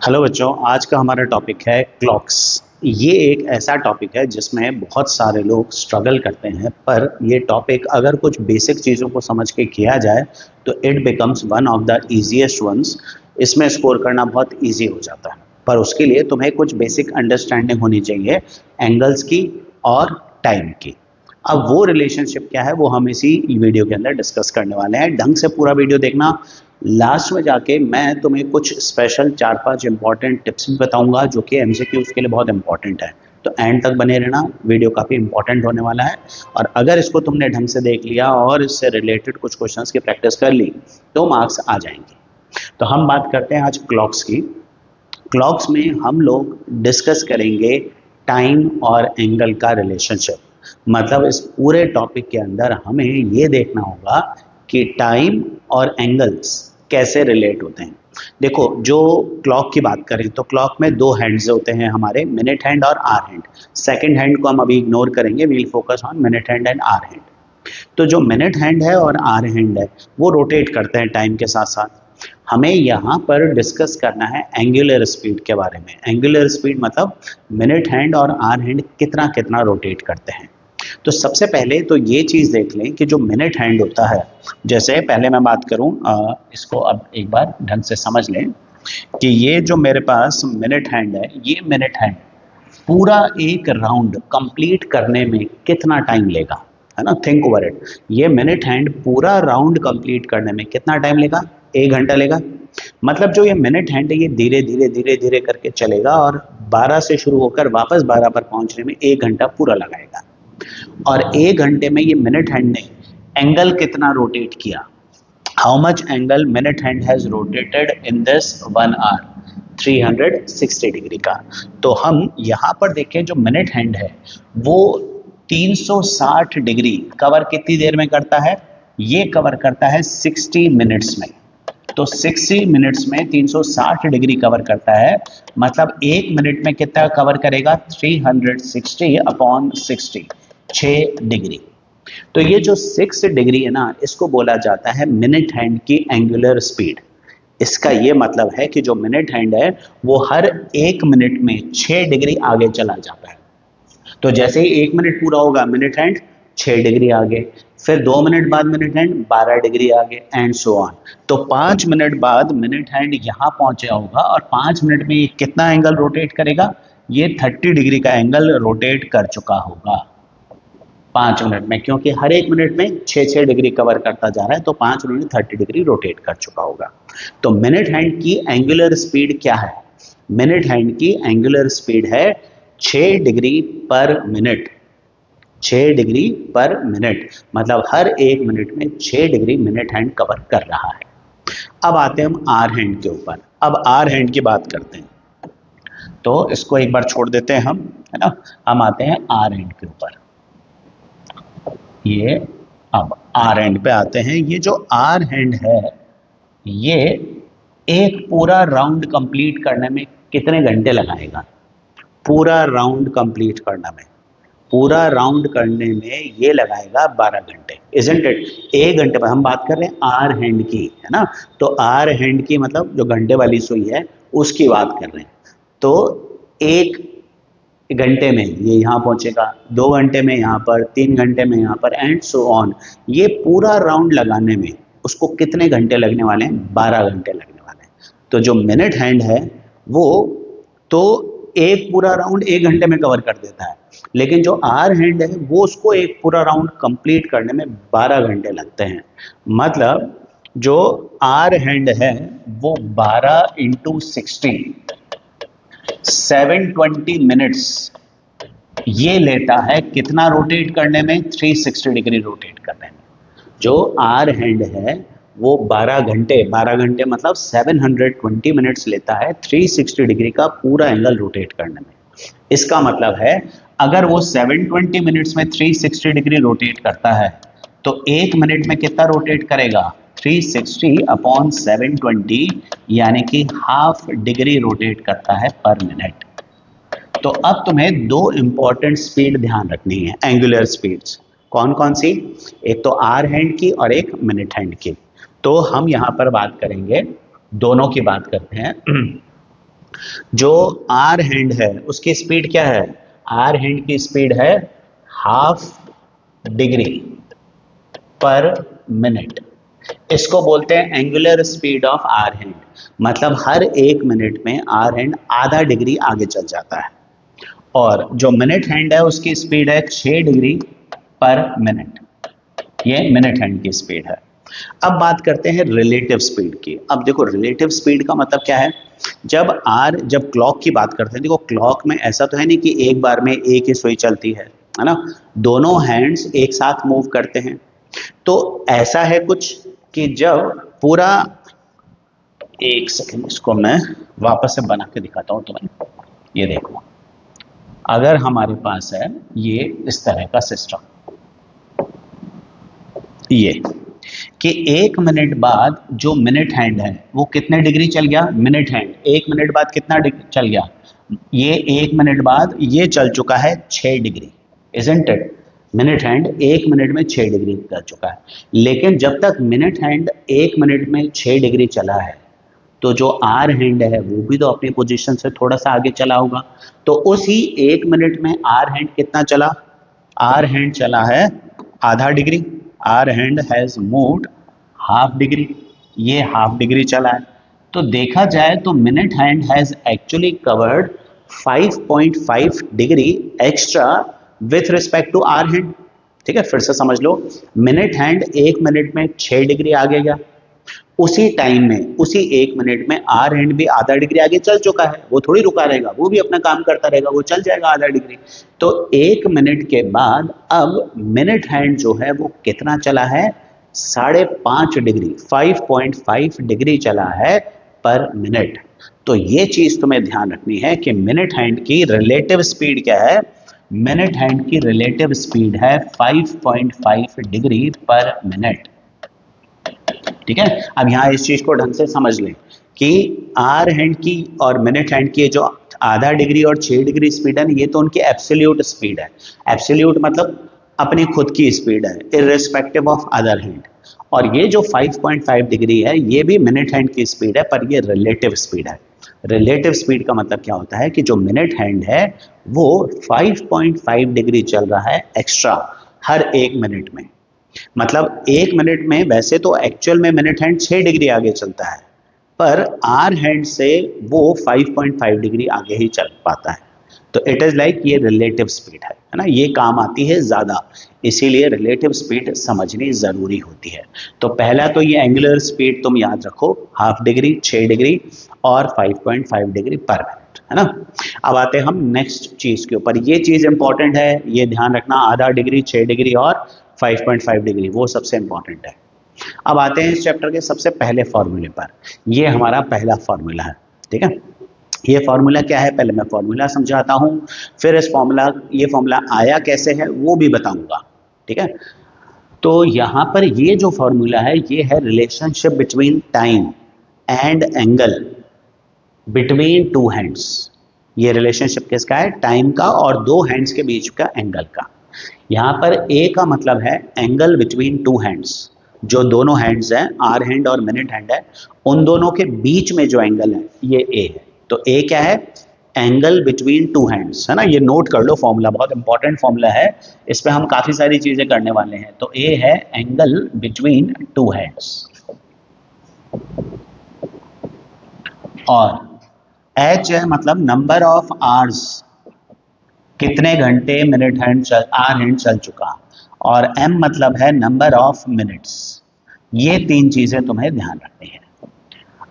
Hello बच्चों, आज का हमारा टॉपिक है क्लॉक्स। ये एक ऐसा टॉपिक है जिसमें बहुत सारे लोग स्ट्रगल करते हैं, पर ये टॉपिक अगर कुछ बेसिक चीज़ों को समझ के किया जाए तो it becomes one of the easiest ones. इसमें स्कोर करना बहुत इजी हो जाता है, पर उसके लिए तुम्हें कुछ बेसिक अंडरस्टैंडिंग होनी चाहिए एंगल्स की और टाइम की। अब वो रिलेशनशिप क्या है वो हम इसी वीडियो के अंदर डिस्कस करने वाले हैं। ढंग से पूरा वीडियो देखना। लास्ट में जाके मैं तुम्हें कुछ स्पेशल 4-5 इंपॉर्टेंट टिप्स भी बताऊंगा जो कि एमसीक्यूज के लिए बहुत इंपॉर्टेंट है। तो एंड तक बने रहना, वीडियो काफ़ी इंपॉर्टेंट होने वाला है। और अगर इसको तुमने ढंग से देख लिया और इससे रिलेटेड कुछ क्वेश्चंस की प्रैक्टिस कर ली तो मार्क्स आ जाएंगे। तो हम बात करते हैं आज क्लॉक्स की। क्लॉक्स में हम लोग डिस्कस करेंगे टाइम और एंगल का रिलेशनशिप। मतलब इस पूरे टॉपिक के अंदर हमें ये देखना होगा कि टाइम और एंगल्स कैसे रिलेट होते हैं। देखो, जो क्लॉक की बात करें तो क्लॉक में दो हैंड्स होते हैं हमारे, मिनट हैंड और आवर हैंड। सेकंड हैंड को हम अभी इग्नोर करेंगे, we'll focus on minute hand and hour hand. तो जो मिनट हैंड है और आवर हैंड है वो रोटेट करते हैं टाइम के साथ साथ। हमें यहाँ पर डिस्कस करना है एंगुलर स्पीड के बारे में। एंगुलर स्पीड मतलब मिनट हैंड और आवर हैंड कितना कितना रोटेट करते हैं। तो सबसे पहले तो ये चीज़ देख लें कि जो मिनट हैंड होता है, जैसे पहले मैं बात करूं, इसको अब एक बार ढंग से समझ लें कि ये जो मेरे पास मिनट हैंड है, ये मिनट हैंड पूरा एक राउंड कंप्लीट करने में कितना टाइम लेगा, है ना। Think over it. ये मिनट हैंड पूरा राउंड कंप्लीट करने में कितना टाइम लेगा? 1 घंटा लेगा। मतलब जो ये मिनट हैंड है ये धीरे धीरे धीरे धीरे करके चलेगा और 12 से शुरू होकर वापस 12 पर पहुंचने में 1 घंटा पूरा लगाएगा। और 1 घंटे में ये मिनट हैंड ने एंगल कितना रोटेट किया? How much angle minute hand has rotated in this 1 hour? 360 degree का। तो हम यहाँ पर देखें, जो मिनट हैंड है वो 360 डिग्री कवर कितनी देर में करता है? ये कवर करता है 60 मिनट्स में। तो 60 मिनट्स में 360 डिग्री कवर करता है। मतलब 1 मिनट में कितना कवर करेगा? 360 अपॉन 60, 6 डिग्री। तो ये जो 6 डिग्री है ना, इसको बोला जाता है मिनट हैंड की एंगुलर स्पीड। इसका ये मतलब है कि जो मिनट हैंड है वो हर 1 मिनट में 6 डिग्री आगे चला जाता है। तो जैसे ही 1 मिनट पूरा होगा मिनट हैंड 6 डिग्री आगे, फिर 2 मिनट बाद मिनट हैंड 12 डिग्री आगे, एंड सो ऑन। तो 5 मिनट बाद मिनट हैंड यहाँ पहुंचा होगा और 5 मिनट में ये कितना एंगल रोटेट करेगा? ये 30 डिग्री का एंगल रोटेट कर चुका होगा 5 मिनट में, क्योंकि हर 1 मिनट में 6-6 डिग्री कवर करता जा रहा है। तो 5 मिनट में 30 डिग्री रोटेट कर चुका होगा। तो मिनट हैंड की एंगुलर स्पीड क्या है? मिनट हैंड की एंगुलर स्पीड है 6 degree per minute. 6 degree per minute मतलब हर 1 मिनट में 6 डिग्री मिनट हैंड कवर कर रहा है। अब आते हैं हम आर हैंड के ऊपर। अब आर हैंड की बात करते हैं, तो इसको एक बार छोड़ देते हैं हम, है ना। हम आते हैं आर हैंड के ऊपर। ये अब आर हैंड पे आते हैं। ये जो आर हैंड है ये एक पूरा राउंड कंप्लीट करने में कितने घंटे लगाएगा? पूरा राउंड कंप्लीट करने में, पूरा राउंड करने में ये लगाएगा 12 घंटे। Isn't it? 1 घंटे पर हम बात कर रहे हैं आर हैंड की, है ना। तो आर हैंड की मतलब जो घंटे वाली सुई है उसकी बात कर रहे हैं। तो 1 घंटे में ये यहाँ पहुंचेगा, 2 घंटे में यहाँ पर, 3 घंटे में यहाँ पर, एंड सो ऑन। ये पूरा राउंड लगाने में उसको कितने घंटे लगने वाले हैं? 12 घंटे लगने वाले हैं। तो जो मिनट हैंड है वो तो एक पूरा राउंड 1 घंटे में कवर कर देता है, लेकिन जो आर हैंड है वो उसको एक पूरा राउंड कंप्लीट करने में 12 घंटे लगते हैं। मतलब जो आर हैंड है वो 12 × 60, 720 मिनट्स ये लेता है कितना रोटेट करने में? 360 डिग्री रोटेट करने में। जो आर हैंड है वो 12 घंटे, 12 घंटे मतलब 720 मिनट्स लेता है 360 डिग्री का पूरा एंगल रोटेट करने में। इसका मतलब है अगर वो 720 मिनट्स में 360 डिग्री रोटेट करता है तो 1 मिनट में कितना रोटेट करेगा? 360 अपॉन 720, यानी कि हाफ डिग्री रोटेट करता है पर मिनट। तो अब तुम्हें दो इंपॉर्टेंट स्पीड ध्यान रखनी है, एंगुलर स्पीड्स। कौन कौन सी? एक तो आर हैंड की और एक मिनट हैंड की। तो हम यहाँ पर बात करेंगे, दोनों की बात करते हैं। जो आर हैंड है उसकी स्पीड क्या है? आर हैंड की स्पीड है हाफ डिग्री पर मिनट। इसको बोलते हैं angular speed of hour hand. मतलब हर एक मिनट में आर हैंड आधा डिग्री आगे चल जाता है। और जो मिनट हैंड है उसकी स्पीड है 6 डिग्री पर मिनट। ये मिनट हैंड की स्पीड है। अब बात करते हैं रिलेटिव स्पीड की। अब देखो रिलेटिव स्पीड का मतलब क्या है? जब क्लॉक की बात करते हैं, देखो क्लॉक में ऐसा तो है नहीं कि एक बार में एक ही सुई चलती है ना? दोनों हैंड्स एक साथ मूव करते हैं। तो ऐसा है कुछ कि जब पूरा, एक सेकंड इसको मैं वापस से बना के दिखाता हूं तुम्हें। ये देखो, अगर हमारे पास है ये इस तरह का सिस्टम, ये कि एक मिनट बाद जो मिनट हैंड है वो कितने डिग्री चल गया? मिनट हैंड एक मिनट बाद कितना डिग्री चल गया? ये एक मिनट बाद ये चल चुका है 6 degree, isn't it? Minute hand एक मिनट में 6 डिग्री कर चुका है। लेकिन जब तक मिनट हैंड एक मिनट में 6 डिग्री चला है, तो जो आर हैंड है वो भी तो अपनी पोजीशन से थोड़ा सा आगे चला होगा। तो उसी एक मिनट में आर हैंड कितना चला? आर हैंड चला है आधा degree. Hour hand has moved half degree. ये हाफ डिग्री चला है। तो देखा जाए तो minute hand has actually covered 5.5 degree extra with respect to hour hand. ठीक है, फिर से समझ लो। मिनट हैंड एक मिनट में 6 डिग्री आगे गया। उसी टाइम में, उसी एक मिनट में आर हैंड भी आधा डिग्री आगे चल चुका है। वो थोड़ी रुका रहेगा, वो भी अपना काम करता रहेगा, वो चल जाएगा आधा डिग्री। तो एक मिनट के बाद अब मिनट हैंड जो है वो कितना चला है? 5.5 डिग्री, 5.5 डिग्री चला है पर मिनट। तो ये चीज तुम्हें ध्यान रखनी है कि मिनट हैंड की रिलेटिव स्पीड क्या है? मिनट हैंड की रिलेटिव स्पीड है 5.5 डिग्री पर मिनट। ठीक है, अब यहां इस चीज को ढंग से समझ लें कि आर हैंड की और मिनट हैंड की जो आधा डिग्री और 6 डिग्री स्पीड है ना, ये तो उनकी एब्सोल्यूट स्पीड है। एब्सोल्यूट मतलब अपनी खुद की स्पीड है, इररिस्पेक्टिव ऑफ अदर हैंड। और ये जो 5.5 डिग्री है ये भी मिनट हैंड की स्पीड है, पर ये रिलेटिव स्पीड है। रिलेटिव स्पीड का मतलब क्या होता है कि जो मिनट हैंड है वो 5.5 डिग्री चल रहा है एक्स्ट्रा हर एक मिनट में। मतलब एक मिनट में वैसे तो एक्चुअल में मिनट हैंड 6 डिग्री आगे चलता है, पर आर हैंड से वो 5.5 डिग्री आगे ही चल पाता है। तो इट इज लाइक ये रिलेटिव स्पीड है ना? ये काम आती है ज्यादा, इसीलिए रिलेटिव स्पीड समझनी जरूरी होती है। तो पहला तो ये एंगुलर स्पीड तुम याद रखो, हाफ डिग्री, 6 डिग्री और 5.5 डिग्री पर मिनट, है ना? अब आते हैं हम नेक्स्ट चीज के ऊपर। ये चीज इंपॉर्टेंट है, ये ध्यान रखना, आधा डिग्री, 6 डिग्री और 5.5 डिग्री, वो सबसे इंपॉर्टेंट है। अब आते हैं इस चैप्टर के सबसे पहले फॉर्मूले पर। ये हमारा पहला फॉर्मूला है। ठीक है, ये फॉर्मूला क्या है पहले मैं फॉर्मूला समझाता हूं, फिर ये फॉर्मूला आया कैसे है वो भी बताऊंगा। ठीक है, तो यहां पर ये जो फॉर्मूला है ये है relationship between time and angle between two hands. ये रिलेशनशिप किसका है? टाइम का और दो हैंड्स के बीच का एंगल का। यहां पर ए का मतलब है एंगल बिटवीन टू हैंड्स। जो दोनों हैंड्स हैं, आर हैंड और मिनट हैंड है, उन दोनों के बीच में जो एंगल है ये ए है। तो ए क्या है? एंगल बिटवीन टू हैंड्स, है ना? ये नोट कर लो, फॉर्मूला बहुत इंपॉर्टेंट फॉर्मूला है, इस पे हम काफी सारी चीजें करने वाले हैं। तो ए है एंगल बिटवीन टू हैंड्स, और एच है मतलब नंबर ऑफ आवर्स, कितने घंटे मिनट हैंड चल आर हैंड चल चुका, और एम मतलब है नंबर ऑफ मिनट्स। ये तीन चीजें तुम्हें ध्यान रखनी है।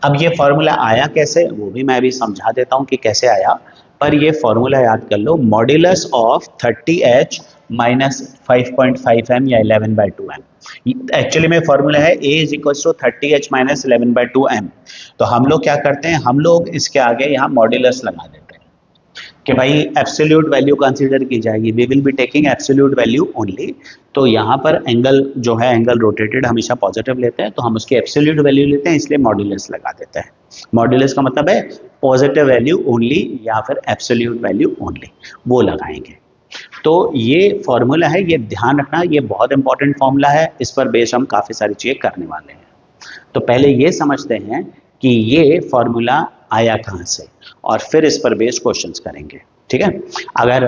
अब ये फॉर्मूला आया कैसे वो भी मैं अभी समझा देता हूं कि कैसे आया, पर ये फॉर्मूला याद कर लो, modulus of 30h minus 5.5m या 11/2m। एक्चुअली में फॉर्मूला है a is equal to 30h minus 11/2m। तो हम लोग क्या करते हैं, हम लोग इसके आगे यहाँ मॉड्यूलस लगा देते हैं कि भाई एब्सोल्यूट वैल्यू कंसीडर की जाएगी, we will be taking absolute value only. तो यहाँ पर एंगल जो है, एंगल रोटेटेड हमेशा पॉजिटिव लेते हैं, तो हम उसकी एब्सोल्यूट वैल्यू लेते हैं, इसलिए मॉड्यूलस लगा देते हैं। मॉड्यूलस का मतलब है पॉजिटिव वैल्यू ओनली या फिर एब्सोल्यूट वैल्यू ओनली, वो लगाएंगे। तो ये फॉर्मूला है, ये ध्यान रखना, ये बहुत इंपॉर्टेंट फॉर्मूला है, इस पर बेस हम काफी सारी चीजें करने वाले हैं। तो पहले ये समझते हैं कि ये फॉर्मूला आया कहाँ से, और फिर इस पर बेस्ड क्वेश्चंस करेंगे। ठीक है, अगर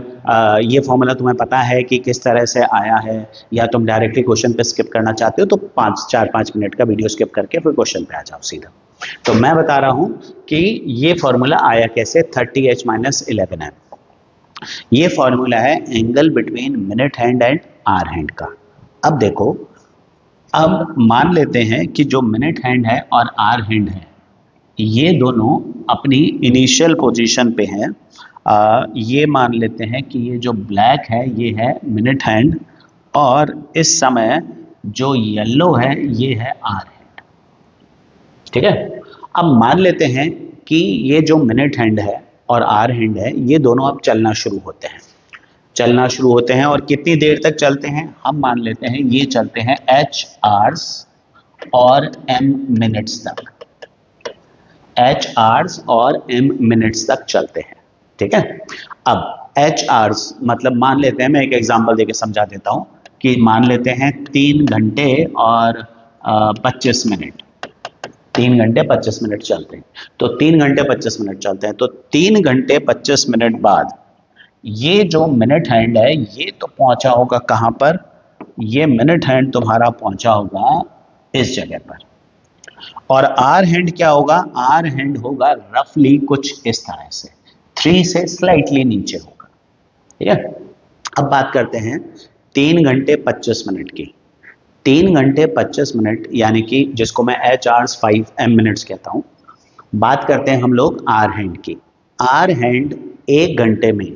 ये फॉर्मूला तुम्हें पता है कि किस तरह से आया है, या तुम डायरेक्टली क्वेश्चन पे स्किप करना चाहते हो, तो 4-5 मिनट का वीडियो स्किप करके फिर क्वेश्चन पे आ जाओ सीधा। तो मैं बता रहा हूं कि ये फॉर्मूला आया कैसे 30h-11m। ये फॉर्मूला है angle between minute hand and hour hand का। अब देखो, अब मान लेते हैं कि जो मिनट हैंड है और आर हैंड है, ये दोनों अपनी इनिशियल पोजीशन पे हैं। ये मान लेते हैं कि ये जो ब्लैक है ये है मिनट हैंड, और इस समय जो येलो है ये है आर हैंड। ठीक है, अब मान लेते हैं कि ये जो मिनट हैंड है और आर हैंड है, ये दोनों अब चलना शुरू होते हैं। चलना शुरू होते हैं और कितनी देर तक चलते हैं, हम मान लेते हैं ये चलते हैं h आवर्स और m मिनट्स तक। h आवर्स और m मिनट्स तक चलते हैं। ठीक है, अब h आवर्स मतलब मान लेते हैं, मैं एक एग्जांपल देके समझा देता हूं कि मान लेते हैं 3 घंटे और 25 मिनट। 3 घंटे 25 मिनट चलते हैं, तो 3 घंटे 25 मिनट चलते हैं, तो 3 घंटे 25 मिनट बाद ये जो मिनट हैंड है ये तो पहुंचा होगा कहां पर, ये मिनट हैंड तुम्हारा पहुंचा होगा इस जगह पर। और आर हैंड क्या होगा, आर हैंड होगा रफली कुछ इस तरह से, 3 से स्लाइटली नीचे होगा। ठीक है, अब बात करते हैं 3 घंटे 25 मिनट की। 3 घंटे 25 मिनट यानी कि जिसको मैं h आवर्स 5m मिनट्स कहता हूं। बात करते हैं हम लोग आर हैंड की। आर हैंड 1 घंटे में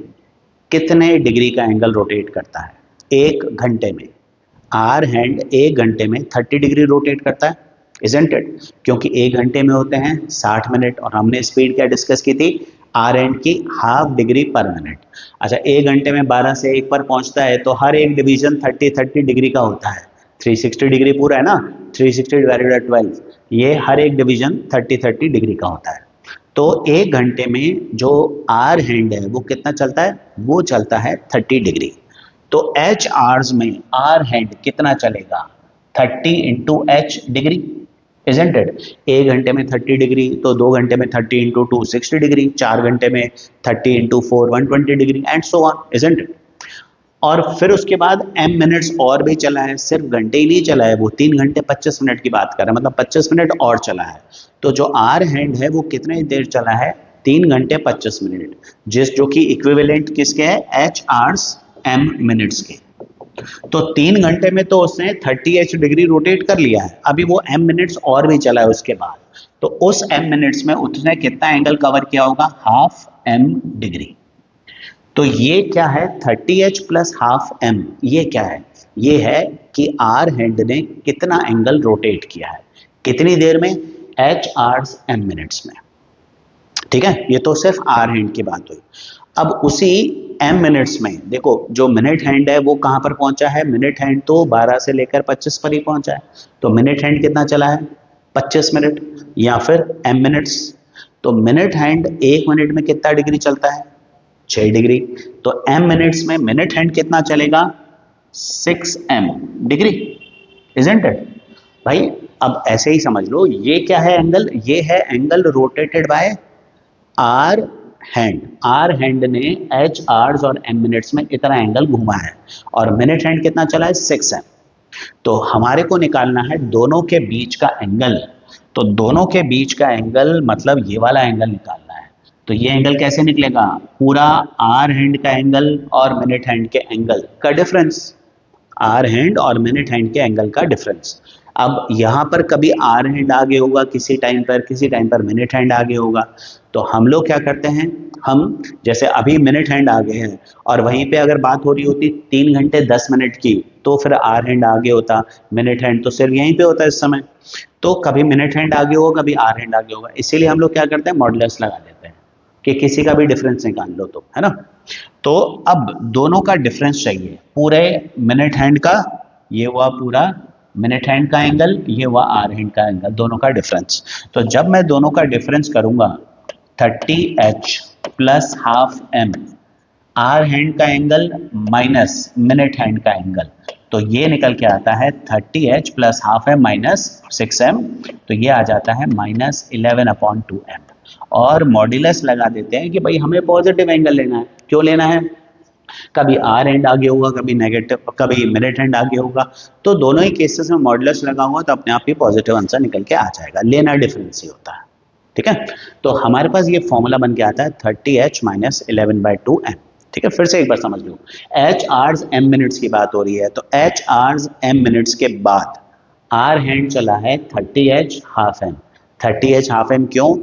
कितने डिग्री का एंगल रोटेट करता है? 1 घंटे में आर हैंड 1 घंटे में 30 डिग्री रोटेट करता है, इजंट इट? क्योंकि 1 घंटे में होते हैं 60 मिनट, और हमने स्पीड क्या डिस्कस की थी, आर हैंड की ½ डिग्री पर मिनट। अच्छा, 1 घंटे में 12 से 1 पर पहुंचता है, तो हर एक डिवीजन 30 डिग्री का होता है। 360 डिग्री पूरा है ना, 360 डिवाइडेड बाय 12, ये हर एक डिवीजन 30 डिग्री का होता है। तो 1 घंटे में जो आर हैंड है वो कितना चलता है, वो चलता है 30 डिग्री। तो h आवर्स में आर हैंड कितना चलेगा, 30 into H degree, isn't it? 1 घंटे में 30 डिग्री, तो 2 घंटे में 30 इंटू 2 60 डिग्री, 4 घंटे में 30 into 4 120 degree, and so on, isn't it? और फिर उसके बाद m मिनट्स और भी चला है, सिर्फ घंटे ही नहीं चला है, वो 3 घंटे 25 मिनट की बात कर रहा है, मतलब 25 मिनट और चला है। तो जो आर हैंड है वो कितने देर चला है, 3 घंटे 25 मिनट, जो कि इक्विवेलेंट किसके है, h आवर्स m मिनट्स के। तो 3 घंटे में तो उसने 30h डिग्री रोटेट कर लिया है, अभी वो m मिनट्स और भी चला है उसके बाद, तो उस m मिनट्स में उसने कितना एंगल कवर किया होगा, ½ m डिग्री। तो ये क्या है, 30h प्लस ½ m, ये क्या है, ये है कि आर हैंड ने कितना एंगल रोटेट किया है, कितनी देर में, h आवर्स m मिनट्स में। ठीक है, ये तो सिर्फ आर हैंड की बात हुई। अब उसी m मिनट्स में देखो, जो मिनट हैंड है वो कहां पर पहुंचा है, मिनट हैंड तो 12 से लेकर 25 पर ही पहुंचा है, तो मिनट हैंड कितना चला है, 25 मिनट या फिर m मिनट्स। तो मिनट हैंड 1 मिनट में कितना डिग्री चलता है, 6 डिग्री, तो m मिनट्स में मिनट हैंड कितना चलेगा, 6m डिग्री, इजंट इट? भाई अब ऐसे ही समझ लो, ये क्या है एंगल, ये है angle rotated by hour hand. Hour hand ने h आवर्स और m मिनट्स में इतना एंगल घुमा है, और मिनट हैंड कितना चला है, 6m। तो हमारे को निकालना है दोनों के बीच का एंगल। तो दोनों के बीच का एंगल मतलब ये वाला एंगल निकालना है। तो ये एंगल कैसे निकलेगा, पूरा आर हैंड का एंगल और मिनट हैंड के एंगल का डिफरेंस, आर हैंड और मिनट हैंड के एंगल का डिफरेंस। अब यहाँ पर कभी आर हैंड आगे होगा किसी टाइम पर, किसी टाइम पर मिनट हैंड आगे होगा। तो हम लोग क्या करते हैं, हम जैसे अभी मिनट हैंड आगे है, और वहीं पे अगर बात हो रही होती 3 घंटे 10 मिनट की, तो फिर आर हैंड आगे होता, मिनट हैंड तो सिर्फ यहीं पे होता है इस समय। तो कभी मिनट हैंड आगे होगा, कभी आर हैंड आगे होगा, इसीलिए हम लोग क्या करते हैं, मॉडुलस लगा देते हैं कि किसी का भी डिफरेंस निकाल लो, तो है ना। तो अब दोनों का डिफरेंस चाहिए, पूरे मिनट हैंड का, ये हुआ पूरा मिनट हैंड का एंगल, ये हुआ आर हैंड का एंगल, दोनों का डिफरेंस। तो जब मैं दोनों का डिफरेंस करूंगा, 30h plus ½ m, hour hand का एंगल माइनस मिनट हैंड का एंगल, तो ये निकल के आता है 30h plus ½ m minus 6m, तो ये आ जाता है -11/2m। और मॉड्यूलस लगा देते हैं कि भाई हमें पॉजिटिव एंगल लेना है। क्यों लेना है? कभी आर एंड आगे होगा, कभी नेगेटिव, कभी मिनट हैंड आगे होगा, तो दोनों ही केसेस में मॉड्यूलस लगा हुआ तो अपने आप ही पॉजिटिव आंसर निकल के आ जाएगा। लेना डिफरेंस ही होता है, ठीक है। तो हमारे पास ये फॉर्मूला बन के आता है 30h माइनस 11/2m। ठीक है, फिर से एक बार समझ लो, h आवर्स m मिनट्स की बात हो रही है, तो h आवर्स m मिनट्स के बाद आर हैंड चला है 30h half M. 30h half M क्यों?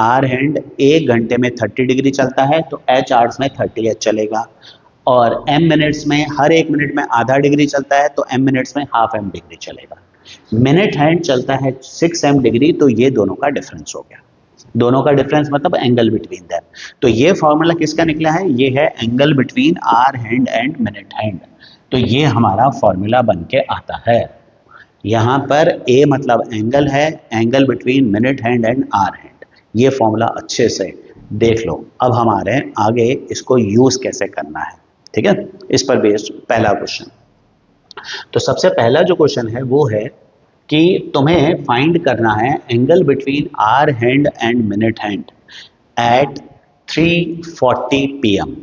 आर हैंड एक घंटे में 30 डिग्री चलता है, तो h आवर्स में 30h चलेगा, और m मिनट्स में हर एक मिनट में आधा डिग्री चलता है, तो m मिनट्स में हाफ m डिग्री चलेगा। मिनट हैंड चलता है 6m डिग्री, तो ये दोनों का डिफरेंस हो गया। दोनों का डिफरेंस मतलब एंगल बिटवीन देम। तो ये फॉर्मूला किसका निकला है? ये है angle between hour hand and minute hand. तो ये हमारा फॉर्मूला बन के आता है। यहाँ पर ए मतलब एंगल है, angle between minute hand and hour hand. ये फॉर्मूला अच्छे से देख लो। अब हमारे आगे इसको यूज कैसे करना है, ठीक है, इस पर बेस्ड पहला क्वेश्चन। तो सबसे पहला जो क्वेश्चन है वो है कि तुम्हें फाइंड करना है angle between hour hand and minute hand at 3:40 PM।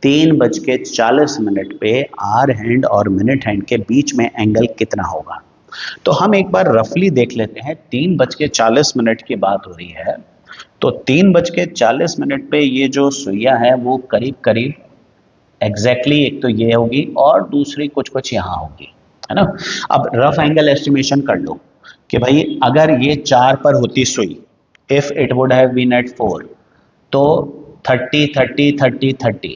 3:40 पे आर हैंड और मिनट हैंड के बीच में एंगल कितना होगा? तो हम एक बार रफली देख लेते हैं। 3:40 की बात हो रही है, तो 3:40 पे ये जो सुइया है वो करीब करीब एग्जैक्टली एक तो ये होगी और दूसरी कुछ कुछ यहाँ होगी, है ना। अब रफ एंगल एस्टिमेशन कर लो कि भाई अगर ये 4 पर होती सुई, if it would have been at 4, तो 30 30 30 30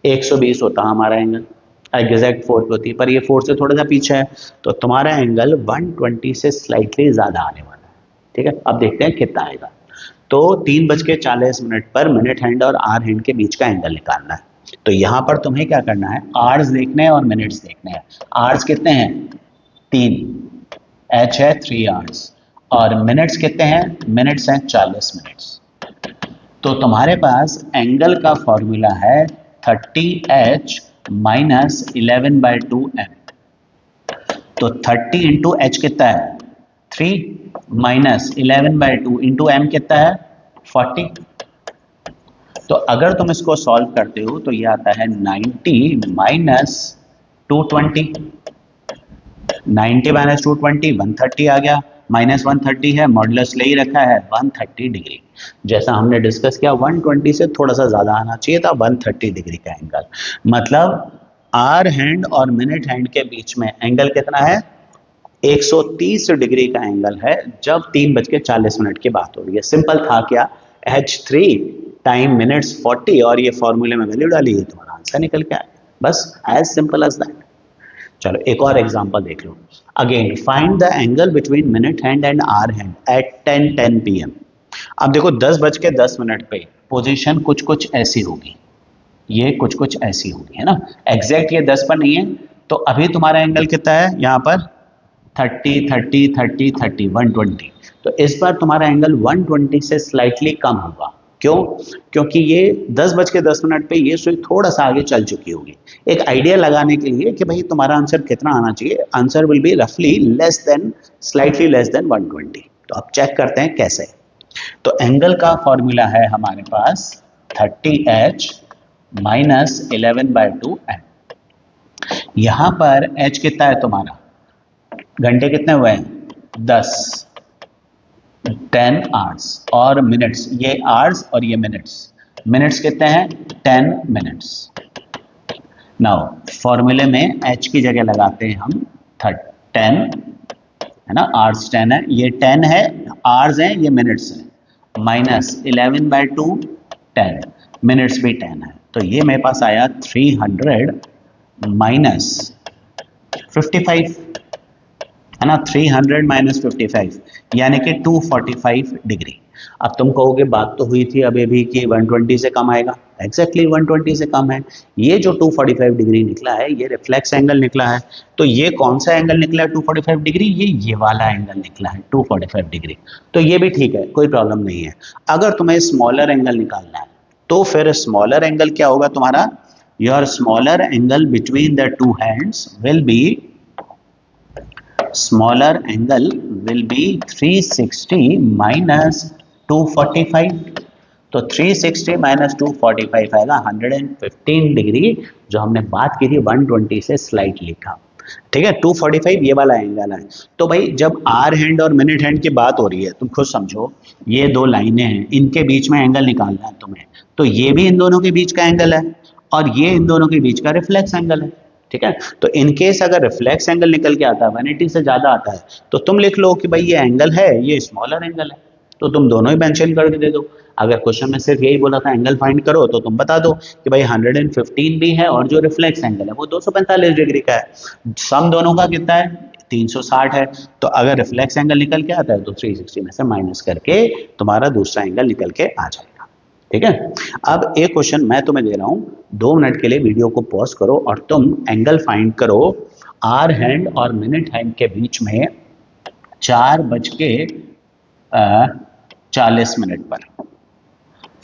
120 होता हमारा एंगल। एग्जैक्ट 4 पे होती, पर ये 4 से थोड़ा सा पीछे है, तो तुम्हारा एंगल 120 से स्लाइटली ज्यादा आने वाला है। ठीक है, अब देखते हैं कितना आएगा। तो 3:40 पर मिनट हैंड और आर हैंड के बीच का एंगल निकालना है। तो यहां पर तुम्हें क्या करना है? आवर्स देखने हैं और मिनट्स देखने हैं। आवर्स कितने हैं? 3, एच है 3 आवर्स, और मिनट्स कितने हैं? मिनट्स हैं 40 मिनट्स। तो तुम्हारे पास एंगल का फॉर्मूला है 30h माइनस 11/2m। तो 30 इंटू एच कितना है? 3 माइनस 11/2 इंटू एम कितना है? 40। तो अगर तुम इसको सॉल्व करते हो तो ये आता है 90 माइनस 220। 90 माइनस 220 130 आ गया, माइनस 130 है, मॉडुलस ले ही रखा है 130 डिग्री। जैसा हमने डिस्कस किया 120 से थोड़ा सा ज्यादा आना चाहिए था, 130 डिग्री का एंगल। मतलब आर हैंड और मिनट हैंड के बीच में एंगल कितना है? 130 डिग्री का एंगल है जब 3:40 की बात हो रही है। सिंपल था क्या? h3 टाइम मिनट्स 40 और ये फॉर्मूले में वैल्यू डाली है, तुम्हारा आंसर निकल के आया। बस एज सिंपल एज दैट। चलो एक और एग्जांपल देख लो। Again find the angle between minute hand and hour hand at 10:10 PM। अब देखो 10:10 पे पोजीशन कुछ कुछ ऐसी होगी, ये कुछ कुछ ऐसी होगी, है ना। एग्जैक्ट ये 10 पर नहीं है, तो अभी तुम्हारा एंगल कितना है यहाँ पर? 30 30 30 30 120। तो इस बार तुम्हारा एंगल 120 से स्लाइटली कम होगा। क्यों? क्योंकि ये 10:10 पे ये सुई थोड़ा सा आगे चल चुकी होगी। एक आइडिया लगाने के लिए कि भाई तुम्हारा आंसर कितना आना चाहिए, आंसर विल बी रफली less than, slightly less than 120। तो अब चेक करते हैं कैसे। तो एंगल का फॉर्मूला है हमारे पास 30h माइनस 11/2m। यहां पर h कितना है तुम्हारा? घंटे कितने हुए हैं? 10, 10 आवर्स, और मिनट्स, ये आवर्स और ये मिनट्स। मिनट्स कितने हैं? 10 मिनट्स। नाउ फॉर्मूले में h की जगह लगाते हैं हम 10, है ना, आवर्स 10 है, ये 10 है, आवर्स हैं, ये मिनट्स है, माइनस 11/2 10, मिनट्स भी 10 है। तो ये मेरे पास आया 300 माइनस 55, है ना। 300 माइनस 55 यानी कि 245 डिग्री। अब तुम कहोगे बात तो हुई थी अभी भी कि 120 से कम आएगा। एग्जैक्टली 120 से कम है। ये जो 245 डिग्री निकला है ये रिफ्लेक्स एंगल निकला है। तो ये कौन सा एंगल निकला है 245 डिग्री? ये वाला एंगल निकला है 245 डिग्री। तो ये भी ठीक है, कोई प्रॉब्लम नहीं है। अगर तुम्हें स्मॉलर एंगल निकालना है तो फिर स्मॉलर एंगल क्या होगा तुम्हारा? Your smaller angle between the two hands will be, smaller angle will be 360 minus 245, तो 360 माइनस 245 आएगा 115 डिग्री, जो हमने बात की थी 120 से स्लाइटली का। ठीक है, 245 ये वाला एंगल है। तो भाई जब आर हैंड और मिनट हैंड की बात हो रही है, तुम खुद समझो, ये दो लाइनें हैं, इनके बीच में एंगल निकालना है तुम्हें, तो ये भी इन दोनों के बीच का एंगल है और ये इन दोनों के बीच का रिफ्लेक्स एंगल है। ठीक है, तो इन केस अगर रिफ्लेक्स एंगल निकल के आता है 180 से ज्यादा आता है, तो तुम लिख लो कि भाई ये एंगल है, ये स्मॉलर एंगल है, तो तुम दोनों ही मेंशन करके दे दो। अगर क्वेश्चन में सिर्फ यही बोला था एंगल फाइंड करो, तो तुम बता दो कि भाई 115 भी है और जो रिफ्लेक्स एंगल है वो 245 डिग्री का है, सम दोनों का कितना है 360 है। तो अगर रिफ्लेक्स एंगल निकल के आता है तो 360 में से माइनस करके तुम्हारा दूसरा एंगल निकल के आ जाएगा। ठीक है, अब एक क्वेश्चन मैं तुम्हें दे रहा हूं, 2 मिनट के लिए वीडियो को पॉज करो और तुम एंगल फाइंड करो आर हैंड और मिनट हैंड के बीच में 4:40 पर।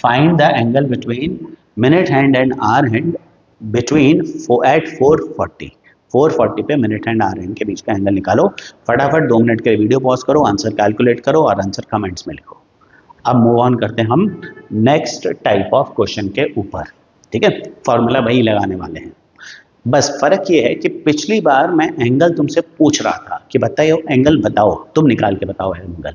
Find the angle between minute hand and hour hand between at 440 पे मिनट हैंड आर हैंड के बीच का एंगल निकालो। फटाफट 2 मिनट के लिए वीडियो पॉज करो, आंसर कैलकुलेट करो और आंसर कमेंट्स में लिखो। अब मूव ऑन करते हैं हम नेक्स्ट टाइप ऑफ क्वेश्चन के ऊपर। ठीक है, फॉर्मूला वही लगाने वाले हैं, बस फर्क ये है कि पिछली बार मैं एंगल तुमसे पूछ रहा था कि बताइए एंगल बताओ, तुम निकाल के बताओ एंगल।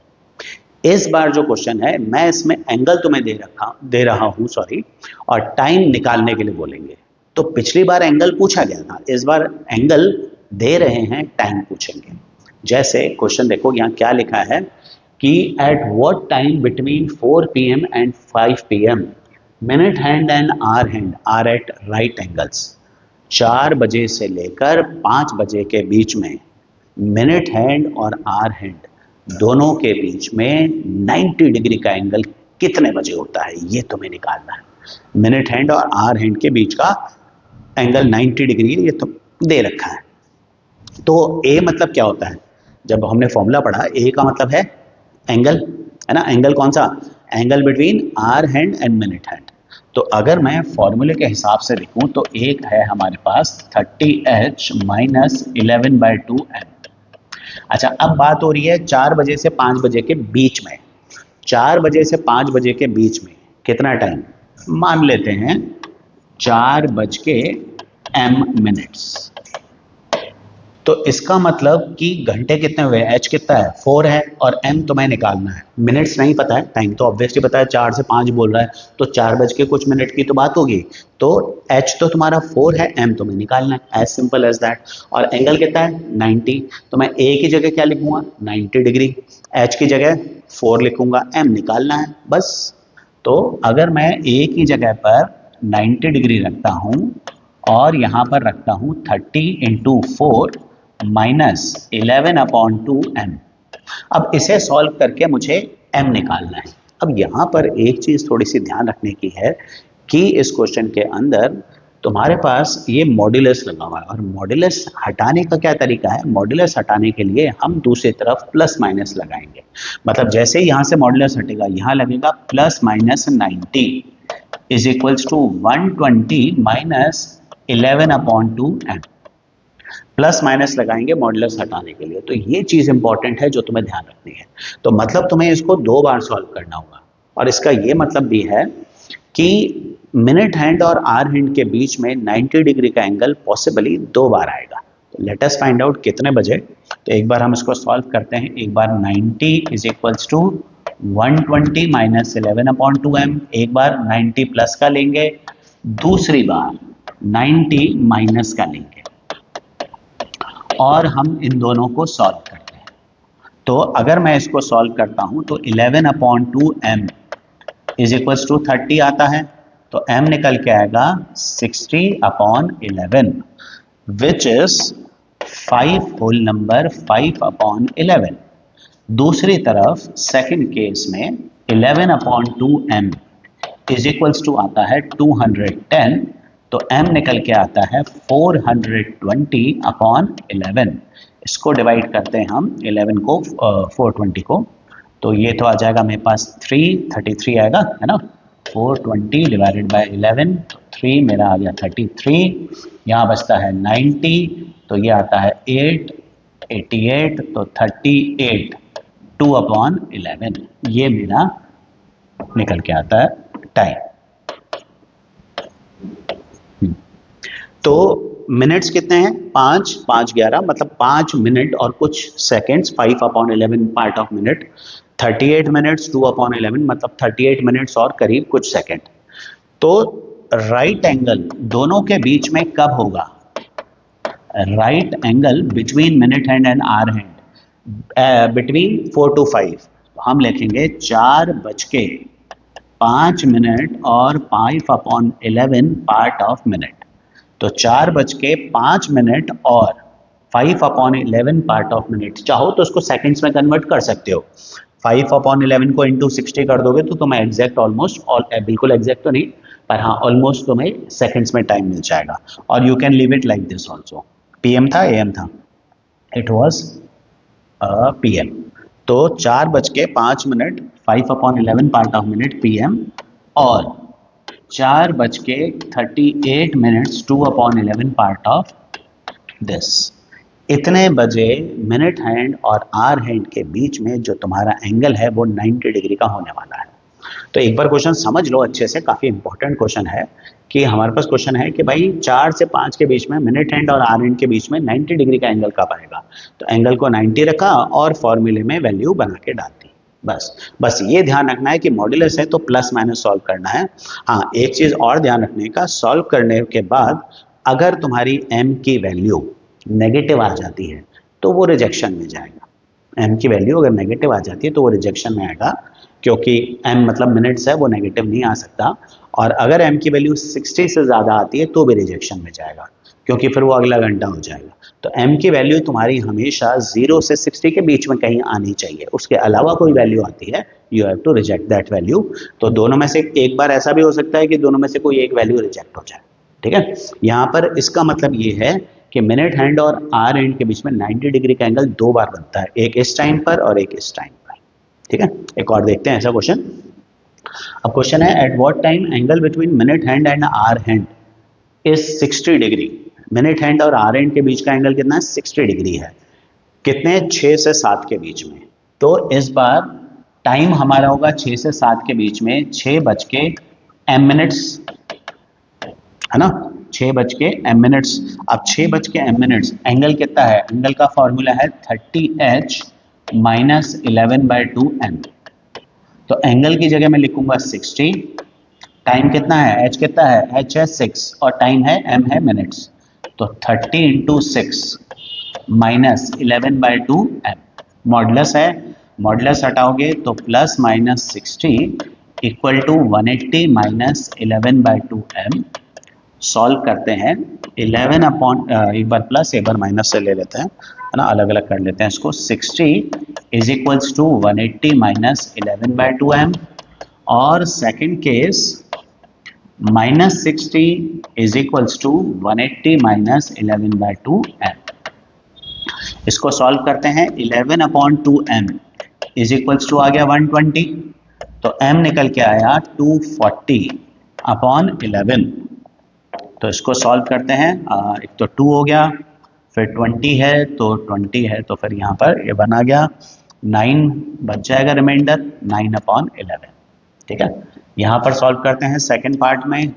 इस बार जो क्वेश्चन है मैं इसमें एंगल तुम्हें दे रहा हूं सॉरी, और टाइम निकालने के लिए बोलेंगे। तो पिछली बार एंगल पूछा गया था, इस बार एंगल दे रहे हैं, टाइम पूछेंगे। जैसे क्वेश्चन देखो यहाँ क्या लिखा है कि at what time between 4 PM and 5 PM minute hand and hour hand are at right angles. 4 बजे से लेकर 5 बजे के बीच में मिनट हैंड और आर हैंड दोनों के बीच में 90 डिग्री का एंगल कितने बजे होता है, ये तुम्हें निकालना है। मिनट हैंड और आर हैंड के बीच का एंगल 90 डिग्री ये तो दे रखा है। तो ए मतलब क्या होता है, जब हमने फॉर्मूला पढ़ा, ए का मतलब है एंगल, है ना। एंगल कौन सा, angle between hour hand and minute hand. तो अगर मैं फॉर्मूले के हिसाब से लिखूं तो एक है हमारे पास 30H माइनस 11/2M। अच्छा, अब बात हो रही है 4 बजे से 5 बजे के बीच में। 4 बजे से 5 बजे के बीच में कितना टाइम, मान लेते हैं 4:00 तो इसका मतलब कि घंटे कितने हुए, एच कितना है 4 है और एम तुम्हें निकालना है। मिनट्स नहीं पता है, टाइम तो ऑब्वियसली पता है, 4 से 5 बोल रहा है तो 4 बज के कुछ मिनट की तो बात होगी। तो एच तो तुम्हारा 4 है, एम तुम्हें निकालना है, एज सिंपल एज दैट। और एंगल कितना है 90, तो मैं ए की जगह क्या लिखूंगा 90 डिग्री, एच की जगह 4 लिखूंगा, एम निकालना है बस। तो अगर मैं ए की जगह पर 90 डिग्री रखता हूं और यहां पर रखता हूं 30 × 4 माइनस 11/2M। अब इसे सॉल्व करके मुझे m निकालना है। अब यहां पर एक चीज थोड़ी सी ध्यान रखने की है कि इस क्वेश्चन के अंदर तुम्हारे पास ये मॉड्यूलस लगा हुआ है, और मॉड्यूलस हटाने का क्या तरीका है, मॉड्यूलस हटाने के लिए हम दूसरी तरफ प्लस माइनस लगाएंगे। मतलब जैसे ही यहां से मॉड्यूलस हटेगा, यहां लगेगा plus minus 90 is equals to 120 minus 11/2M। Plus minus लगाएंगे मॉड्यूलस हटाने के लिए। तो ये चीज इंपॉर्टेंट है जो तुम्हें ध्यान रखनी है। तो मतलब तुम्हें इसको 2 बार सॉल्व करना होगा, और इसका ये मतलब भी है कि मिनट हैंड और आर हैंड के बीच में 90 डिग्री का एंगल पॉसिबली 2 बार आएगा। तो लेट अस फाइंड आउट कितने बजे। तो एक बार हम इसको सॉल्व करते हैं। एक बार 90 is equals to 120 minus 11/2M, एक बार 90 प्लस का लेंगे, दूसरी बार 90 माइनस का लेंगे, और हम इन दोनों को सॉल्व करते हैं। तो अगर मैं इसको सॉल्व करता हूं तो 11/2M इज इक्वल्स टू 30 आता है, तो m निकल के आएगा 60/11 विच इज 5 होल नंबर 5/11। दूसरी तरफ सेकंड केस में 11/2M इज इक्वल्स टू आता है 210, तो m निकल के आता है 420/11। इसको डिवाइड करते हैं हम 11 को 420 को, तो ये तो आ जाएगा मेरे पास 33 आएगा, है ना। 420 डिवाइडेड बाय 11, तो 3 मेरा आ गया 33, यहाँ बचता है 90, तो ये आता है 8, 88, तो 38 2/11 ये मेरा निकल के आता है टाइम। तो मिनट्स कितने हैं? 5, 5 11 मतलब 5 मिनट और कुछ seconds, 5/11 part of minute. 38 minutes 2/11 मतलब 38 मिनट्स और करीब कुछ सेकेंड। तो राइट एंगल दोनों के बीच में कब होगा? Right angle between minute hand and hour hand between 4 to 5। हम लिखेंगे 4:05 और 5/11 पार्ट ऑफ मिनट। तो 4:05 और 5/11 पार्ट ऑफ मिनट, चाहो तो उसको सेकंड्स में कन्वर्ट कर सकते हो। 5/11 को इंटू 60 कर दोगे तो तुम्हें एग्जैक्ट ऑलमोस्ट, और बिल्कुल एग्जैक्ट तो नहीं पर हाँ ऑलमोस्ट तुम्हें सेकंड्स में टाइम मिल जाएगा। और you can leave it like this also. PM था एएम था? It was PM. तो 4:05 5/11 पार्ट ऑफ मिनट पीएम और 4:38 2/11 पार्ट ऑफ दिस। इतने बजे मिनट हैंड और आवर हैंड के बीच में जो तुम्हारा एंगल है वो 90 डिग्री का होने वाला है। तो एक बार क्वेश्चन समझ लो अच्छे से, काफी इंपॉर्टेंट क्वेश्चन है कि हमारे पास क्वेश्चन है कि भाई 4 से 5 के बीच में मिनट हैंड और आवर हैंड के बीच में 90 डिग्री का एंगल कब आएगा? तो एंगल को 90 रखा और फॉर्मूले में वैल्यू बना के डाल दी। बस ये ध्यान रखना है कि मॉड्यूलस है तो प्लस माइनस सॉल्व करना है। हाँ, एक चीज और ध्यान रखने का, सॉल्व करने के बाद अगर तुम्हारी m की वैल्यू नेगेटिव आ जाती है तो वो रिजेक्शन में जाएगा। m की वैल्यू अगर नेगेटिव आ जाती है तो वो रिजेक्शन में आएगा, क्योंकि m मतलब मिनट्स है, वो नेगेटिव नहीं आ सकता। और अगर m की वैल्यू 60 से ज़्यादा आती है तो भी रिजेक्शन में जाएगा, क्योंकि फिर वो अगला घंटा हो जाएगा। तो m की वैल्यू तुम्हारी हमेशा 0 से 60 के बीच में कहीं आनी चाहिए, उसके अलावा कोई वैल्यू आती है you have to reject that value. तो दोनों में से एक बार ऐसा भी हो सकता है कि दोनों में से कोई एक वैल्यू रिजेक्ट हो जाए। ठीक है, यहाँ पर इसका मतलब ये है कि मिनट हैंड और आवर हैंड के बीच में 90 डिग्री का एंगल 2 बार बनता है, एक इस टाइम पर और एक इस टाइम पर। ठीक है, एक और देखते हैं ऐसा क्वेश्चन। अब क्वेश्चन है at what time angle between minute hand and hour hand is 60 degree. Minute hand और आवर हैंड के बीच का एंगल कितना है? 60 डिग्री है। कितने? 6 से 7 के बीच में। तो इस बार टाइम हमारा होगा 6 से 7 के बीच में 6 बज के m मिनट्स, है ना? 6 बज के m मिनट्स। अब 6 बज के m मिनट्स, एंगल कितना है? एंगल का फॉर्मूला है 30h माइनस 11/2m। तो एंगल की जगह मैं लिखूंगा 60। टाइम कितना है? h कितना है? h है 6 और टाइम है m है मिनट्स। तो 30 इंटू 6 माइनस 11/2m। मॉडुलस है, मॉडुलस हटाओगे तो plus minus 60 equal to 180 minus 11/2m। Solve करते हैं 11 अपॉन, एक बार प्लस एक बार माइनस से ले लेते हैं, है ना, अलग अलग कर लेते हैं इसको। 60 is equals to 180 minus 11/2m। और second case minus 60 is equals to 180 minus 11/2m। इसको सॉल्व करते हैं 11/2m इज इक्वल्स टू आ गया 120। तो m निकल के आया 240/11। तो इसको सॉल्व करते हैं, एक तो 2 हो गया, फिर 20 है तो 20 है तो फिर यहाँ पर ये बना गया 9 बच जाएगा रिमाइंडर 9/11। ठीक है, यहाँ पर सॉल्व करते हैं सेकंड पार्ट में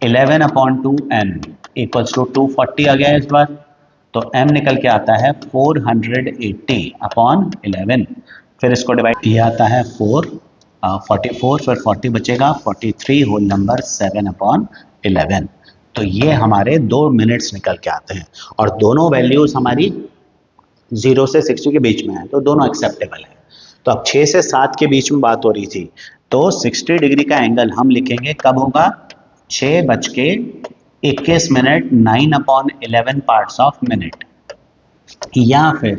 11/2m इक्वल्स टू 240 आ गया इस बार। तो m निकल के आता है 480/11। फिर इसको डिवाइड, ये आता है 44, फिर 40 बचेगा 43 होल नंबर 7/11। तो ये हमारे 2 मिनट्स निकल के आते हैं और दोनों वैल्यूज हमारी 0 से 60 के बीच में है, तो दोनों एक्सेप्टेबल है। तो अब 6 से 7 के बीच में बात हो रही थी, तो 60 डिग्री का एंगल हम लिखेंगे कब होगा? 6:21 9/11 पार्ट्स ऑफ मिनट, या फिर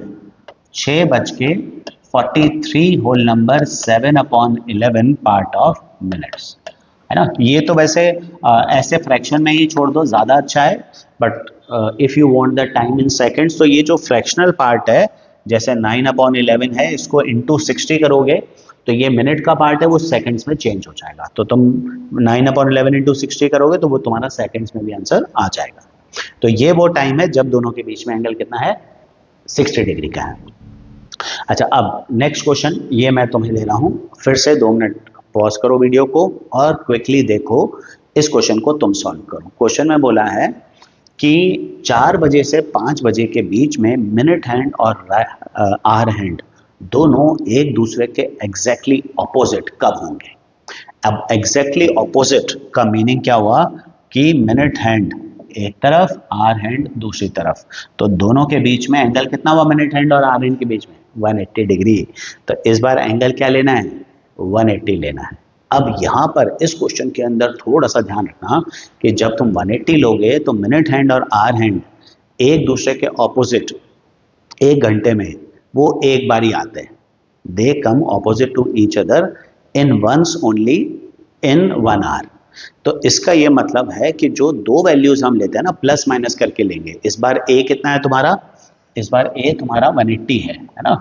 6:43 whole number 7/11 part of minutes, है ना। ये तो वैसे ऐसे फ्रैक्शन में ही छोड़ दो, ज़्यादा अच्छा है। But if you want the time in seconds, तो ये जो फ्रैक्शनल पार्ट है, जैसे 9/11 है, इसको इंटू 60 करोगे तो ये मिनट का पार्ट है वो सेकंड्स में चेंज हो जाएगा। तो तुम 9/11 इंटू 60 करोगे तो वो तुम्हारा सेकंड्स में भी आंसर आ जाएगा। तो ये वो टाइम है जब दोनों के बीच में एंगल कितना है? 60 डिग्री का है। अच्छा, अब नेक्स्ट क्वेश्चन ये मैं तुम्हें ले रहा हूँ, फिर से 2 मिनट पॉज करो वीडियो को और क्विकली देखो इस क्वेश्चन को, तुम सॉल्व करो। क्वेश्चन में बोला है कि 4 बजे से 5 बजे के बीच में मिनट हैंड और आवर हैंड दोनों एक दूसरे के एग्जैक्टली ऑपोजिट कब होंगे। अब एग्जैक्टली ऑपोजिट का मीनिंग क्या हुआ कि मिनट हैंड एक तरफ, आवर हैंड दूसरी तरफ, तो दोनों के बीच में एंगल कितना हुआ मिनट हैंड और आवर हैंड के बीच में 180 डिग्री। तो इस बार एंगल क्या लेना है, 180 लेना है। अब यहाँ पर इस क्वेश्चन के अंदर थोड़ा सा ध्यान रखना कि जब तुम 180 लोगे तो मिनट हैंड और आवर हैंड एक दूसरे के ऑपोजिट एक घंटे में वो एक बार ही आते हैं। They come opposite to each other in once only in 1 hour. तो इसका ये मतलब है कि जो दो वैल्यूज हम लेते हैं ना, प्लस माइनस करके लेंगे। इस बार ए कितना है तुम्हारा, इस बार ए तुम्हारा 180 है ना,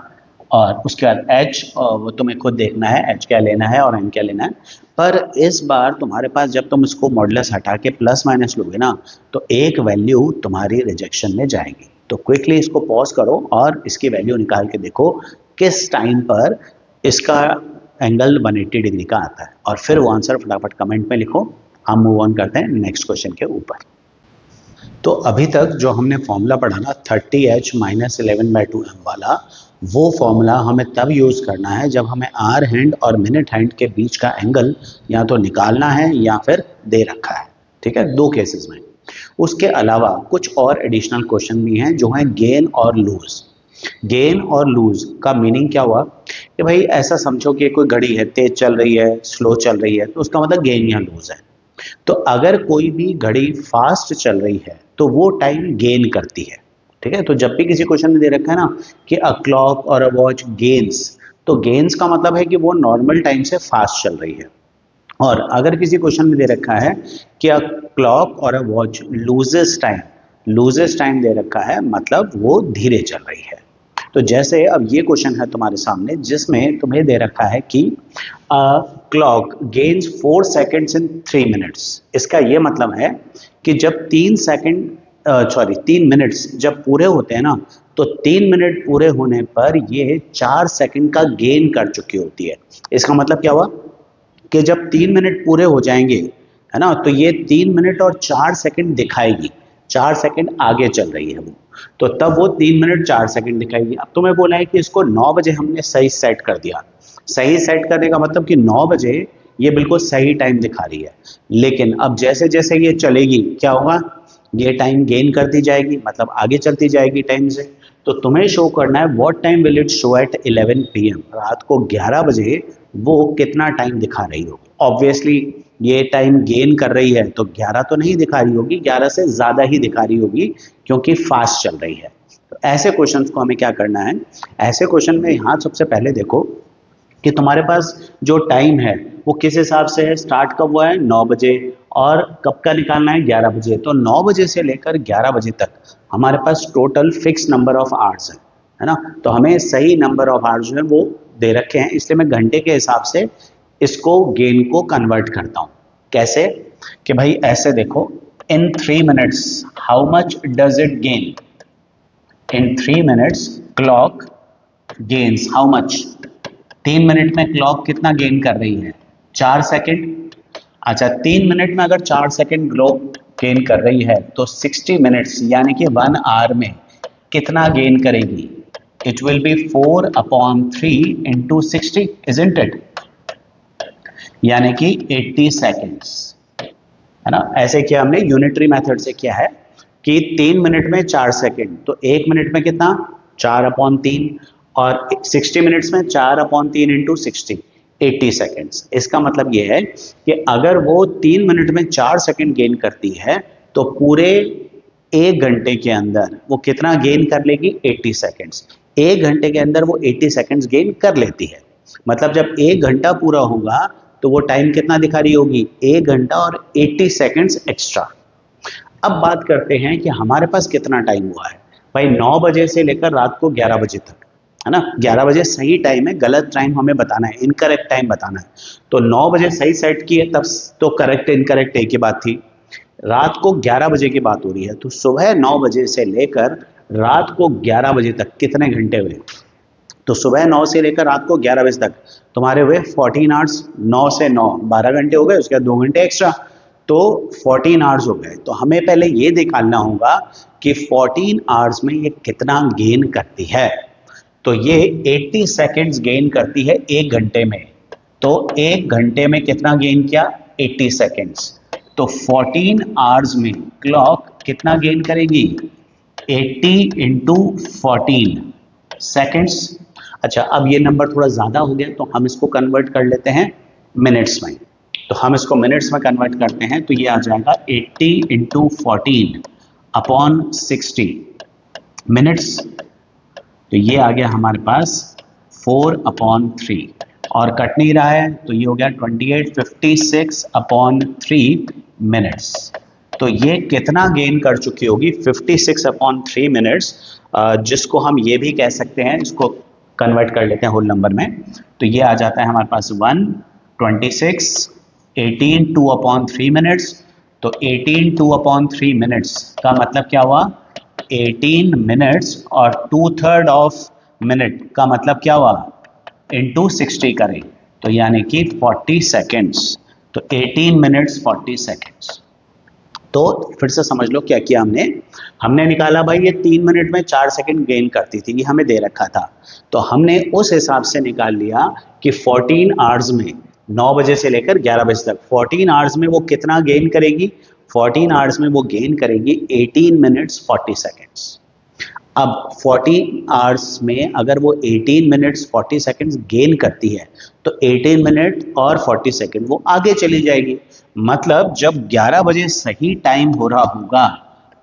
और उसके बाद एच वो तुम्हें खुद देखना है एच क्या लेना है और एन क्या लेना है। पर इस बार तुम्हारे पास जब तुम इसको मॉडुलस हटा के प्लस माइनस लोगे ना, तो एक वैल्यू तुम्हारी रिजेक्शन में जाएगी। तो क्विकली इसको पॉज करो और इसकी वैल्यू निकाल के देखो किस टाइम पर इसका एंगल 180 डिग्री का आता है, और फिर वो आंसर फटाफट कमेंट में लिखो। हम मूव ऑन करते हैं नेक्स्ट क्वेश्चन के ऊपर। तो अभी तक जो हमने फॉर्मूला पढ़ा ना 30h माइनस 11/2m वाला, वो फॉर्मूला हमें तब यूज करना है जब हमें आवर हैंड और मिनट हैंड के बीच का एंगल या तो निकालना है या फिर दे रखा है। ठीक है, दो केसेस में। उसके अलावा कुछ और एडिशनल क्वेश्चन भी हैं जो हैं गेन और लूज। गेन और लूज का मीनिंग क्या हुआ कि भाई ऐसा समझो कि कोई घड़ी है, तेज चल रही है, स्लो चल रही है, तो उसका मतलब गेन या लूज है। तो अगर कोई भी घड़ी फास्ट चल रही है तो वो टाइम गेन करती है। ठीक है, तो जब भी किसी क्वेश्चन में दे रखा है ना कि अ क्लॉक और अ वॉच गेन्स, तो गेन्स का मतलब है कि वो नॉर्मल टाइम से फास्ट चल रही है। और अगर किसी क्वेश्चन में दे रखा है कि अ क्लॉक और a watch loses time, loses time दे रखा है मतलब वो धीरे चल रही है। तो जैसे अब ये क्वेश्चन है तुम्हारे सामने जिसमें तुम्हें दे रखा है कि clock gains 4 seconds in 3 minutes. इसका ये मतलब है कि जब 3 मिनट्स जब पूरे होते हैं ना, तो 3 मिनट पूरे होने पर ये 4 सेकंड का गेन कर चुकी होती है। इसका मतलब क्या हुआ कि जब 3 मिनट पूरे हो जाएंगे, है ना, तो ये 3 मिनट और 4 सेकंड दिखाएगी, 4 सेकंड आगे चल रही है वो, तो तब वो 3 मिनट 4 सेकंड दिखाएगी। अब तुम्हें बोला है कि इसको 9 बजे हमने सही सेट कर दिया। सही सेट करने का मतलब कि 9 बजे ये बिल्कुल सही टाइम दिखा रही है, लेकिन अब जैसे जैसे ये चलेगी क्या होगा, ये टाइम गेन करती जाएगी, मतलब आगे चलती जाएगी टाइम से। तो तुम्हें शो करना है what time will it show at 11 PM, रात को 11 बजे वो कितना टाइम दिखा रही होगी। ऑब्वियसली ये टाइम गेन कर रही है तो 11 तो नहीं दिखा रही होगी, 11 से ज़्यादा ही दिखा रही होगी क्योंकि फास्ट चल रही है। तो ऐसे क्वेश्चंस को हमें क्या करना है, ऐसे क्वेश्चन में यहाँ सबसे पहले देखो कि तुम्हारे पास जो टाइम है वो किस हिसाब से है, स्टार्ट कब हुआ है 9 बजे और कब का निकालना है 11 बजे। तो 9 बजे से लेकर 11 बजे तक हमारे पास total fix number of hours है ना। तो हमें सही नंबर ऑफ आवर्स जो है वो दे रखे हैं, इसलिए मैं घंटे के हिसाब से इसको गेन को कन्वर्ट करता हूँ। कैसे कि भाई ऐसे देखो, इन 3 minutes how much does it gain, in 3 minutes clock gains how much, 3 minute में क्लॉक कितना गेन कर रही है 4 सेकंड। अच्छा 3 मिनट में अगर 4 सेकंड क्लॉक गेन कर रही है तो 60 मिनट्स यानी कि 1 आवर में कितना गेन करेगी, it will be 4/3 into 60, isn't it, यानी कि 80 सेकेंड्स, है ना। ऐसे किया हमने यूनिटरी मेथड से किया है कि 3 मिनट में 4 सेकंड, तो 1 मिनट में कितना 4/3, और 60 मिनट्स में 4/3 इंटू 60, 80 सेकेंड्स। इसका मतलब ये है कि अगर वो 3 मिनट में 4 सेकंड गेन करती है तो पूरे 1 घंटे के अंदर वो कितना गेन कर लेगी 80 सेकेंड्स। 1 घंटे के अंदर वो 80 सेकेंड्स गेन कर लेती है, मतलब जब 1 घंटा पूरा होगा तो वो टाइम कितना दिखा रही होगी 1 घंटा और 80 सेकेंड्स एक्स्ट्रा। अब बात करते हैं कि हमारे पास कितना टाइम हुआ है। भाई 9 बजे से लेकर रात को 11 बजे तक, है ना। 11 बजे सही टाइम है, गलत टाइम हमें बताना है, इनकरेक्ट टाइम बताना है। तो 9 बजे सही सेट की है, तब तो करेक्ट इनकरेक्ट एक ही बात थी। रात को 11 बजे की बात हो रही है, तो सुबह 9 बजे से लेकर रात को 11 बजे तक कितने घंटे हुए, तो सुबह 9 से लेकर रात को 11 बजे तक तुम्हारे हुए 14 आवर्स। 9 से 9 12 घंटे हो गए, उसके बाद 2 घंटे एक्स्ट्रा, तो 14 आवर्स हो गए। तो हमें पहले ये निकालना होगा कि 14 आवर्स में ये कितना गेन करती है। तो ये 80 सेकेंड्स गेन करती है 1 घंटे में। तो 1 घंटे में कितना गेन किया? 80 सेकेंड्स। तो 14 आवर्स में क्लॉक कितना गेन करेगी? 80 इंटू 14 सेकेंड्स। अच्छा, अब ये नंबर थोड़ा ज़्यादा हो गया तो हम इसको कन्वर्ट कर लेते हैं मिनट्स में। तो हम इसको मिनट्स में कन्वर्ट करते हैं तो ये आ जाएगा 80 इंटू 14 अपॉन 60 मिनट्स। तो ये आ गया हमारे पास 4/3 और कट नहीं रहा है तो ये हो गया 2856/3 मिनट्स। तो ये कितना गेन कर चुकी होगी? 56/3 मिनट्स, जिसको हम ये भी कह सकते हैं, इसको कन्वर्ट कर लेते हैं होल नंबर में। तो ये आ जाता है हमारे पास 1 26 18 2/3 मिनट्स। तो 18 2/3 मिनट्स का मतलब क्या हुआ? 18 मिनट्स और 2/3 ऑफ मिनट का मतलब क्या हुआ? इंटू 60 करें तो यानी कि 40 सेकेंड्स। तो 18 मिनट्स 40 सेकेंड्स। तो फिर से समझ लो क्या किया हमने। हमने निकाला भाई ये 3 मिनट में 4 सेकंड गेन करती थी, ये हमें दे रखा था। तो हमने उस हिसाब से निकाल लिया कि 14 आवर्स में 9 बजे से लेकर 11 बजे तक 14 आवर्स में वो कितना गेन करेगी? 14 आवर्स में वो गेन करेगी 18 मिनट्स 40 सेकेंड्स। अब 14 आवर्स में अगर वो 18 मिनट्स 40 सेकेंड्स गेन करती है तो 18 मिनट और 40 सेकेंड वो आगे चली जाएगी। मतलब जब 11 बजे सही टाइम हो रहा होगा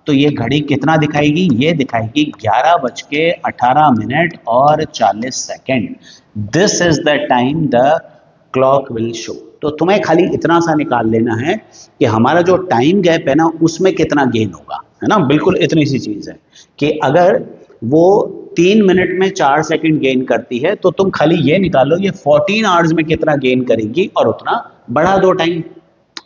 तो ये घड़ी कितना दिखाएगी? ये दिखाएगी 11:18 और 40 second. This is the time the clock will show. तो तुम्हें खाली इतना सा निकाल लेना है कि हमारा जो टाइम गैप है ना उसमें कितना गेन होगा, है ना। बिल्कुल इतनी सी चीज है कि अगर वो 3 मिनट में 4 सेकंड गेन करती है तो तुम खाली ये निकालो ये 14 आवर्स में कितना गेन करेगी और उतना बढ़ा दो टाइम।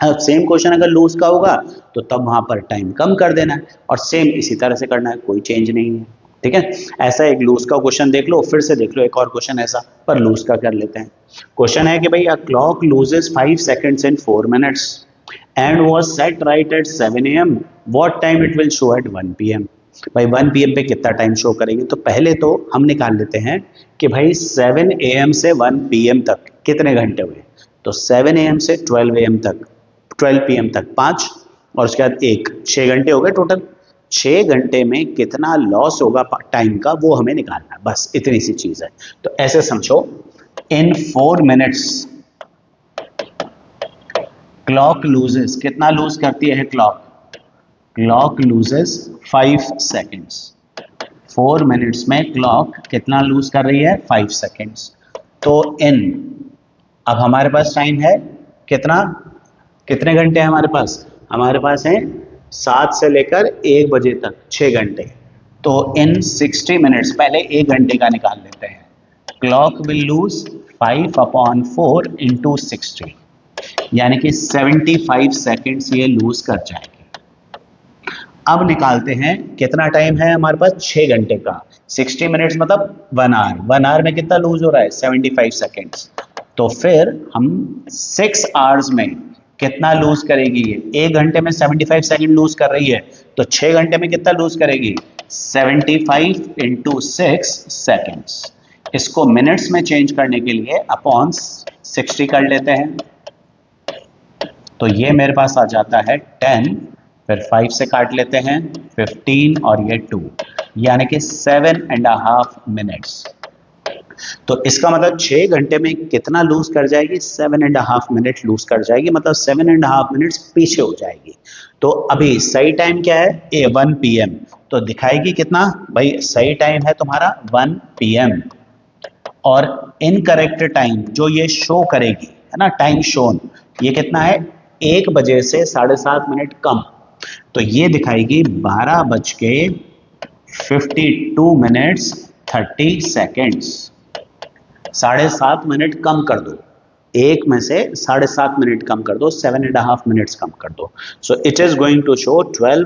सेम क्वेश्चन अगर लूज का होगा तो तब वहां पर टाइम कम कर देना है और सेम इसी तरह से करना है, कोई चेंज नहीं है। ठीक है, ऐसा एक लूज का क्वेश्चन देख लो, फिर से देख लो एक और क्वेश्चन ऐसा, पर लूज का कर लेते हैं। क्वेश्चन है कि भाई a clock loses 5 seconds in 4 minutes and was set right at 7 AM, what time it will show at 1 PM। भाई 1 PM पे कितना टाइम शो करेंगे? तो पहले तो हम निकाल लेते हैं कि भाई 7 AM से 1 PM तक कितने घंटे हुए। तो 7 AM से 12 AM तक 12 PM तक 5 और उसके बाद 1 6 घंटे हो गए टोटल। 6 घंटे में कितना लॉस होगा टाइम का वो हमें निकालना है, बस इतनी सी चीज है। तो ऐसे समझो, इन 4 मिनट्स क्लॉक लूजेस, कितना लूज करती है clock? Clock loses 5 seconds. 4 minutes में क्लॉक कितना लूज कर रही है? 5 सेकेंड्स। तो इन, अब हमारे पास टाइम है कितना, कितने घंटे हैं हमारे पास? हमारे पास है 7 से लेकर 1 बजे तक 6 घंटे। तो इन 60 मिनट्स, पहले 1 घंटे का निकाल लेते हैं। क्लॉक विल लूज 5/4 इंटू 60 यानी कि 75 सेकेंड्स ये लूज कर जाएगी। अब निकालते हैं कितना टाइम है हमारे पास? 6 घंटे का। 60 मिनट्स मतलब 1 आवर। 1 आवर में कितना लूज हो रहा है? 75 सेकेंड्स। तो फिर हम 6 आवर्स में कितना लूज करेगी ये? 1 घंटे में 75 सेकेंड लूज कर रही है तो 6 घंटे में कितना लूज करेगी? 75 इंटू 6 सेकेंड्स। इसको मिनट्स में चेंज करने के लिए अपॉन 60 कर लेते हैं। तो ये मेरे पास आ जाता है 10, फिर 5 से काट लेते हैं 15 और ये 2 यानी कि 7.5 मिनट्स। तो इसका मतलब 6 घंटे में कितना लूज कर जाएगी? 7.5 मिनट लूज कर जाएगी, मतलब 7.5 मिनट्स पीछे हो जाएगी। तो अभी सही टाइम क्या है? 1 PM। तो दिखाएगी कितना भाई? सही टाइम है तुम्हारा 1 PM और इनकरेक्ट टाइम जो ये शो करेगी है ना, टाइम शोन, ये कितना है? 1 बजे से 7.5 मिनट कम। तो ये दिखाएगी 12:52 30 सेकेंड्स। 7.5 मिनट कम कर दो, 1 में से 7.5 मिनट कम कर दो, 7.5 मिनट्स कम कर दो। So it is going to show 12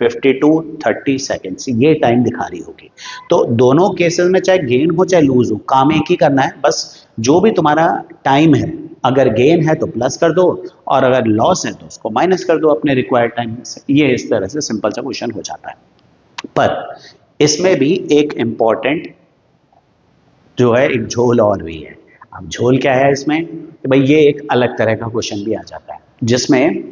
52 30 seconds ये टाइम दिखा रही होगी। तो दोनों केसेस में चाहे गेन हो चाहे लूज हो, काम एक ही करना है, बस जो भी तुम्हारा टाइम है, अगर गेन है तो प्लस कर दो और अगर लॉस है तो उसको माइनस कर दो अपने रिक्वायर्ड टाइम से। ये इस तरह से सिंपल सा क्वेश्चन हो जाता है। पर इसमें भी एक इंपॉर्टेंट जो है एक झोल और भी है। अब झोल क्या है इसमें कि भाई ये एक अलग तरह का क्वेश्चन भी आ जाता है जिसमें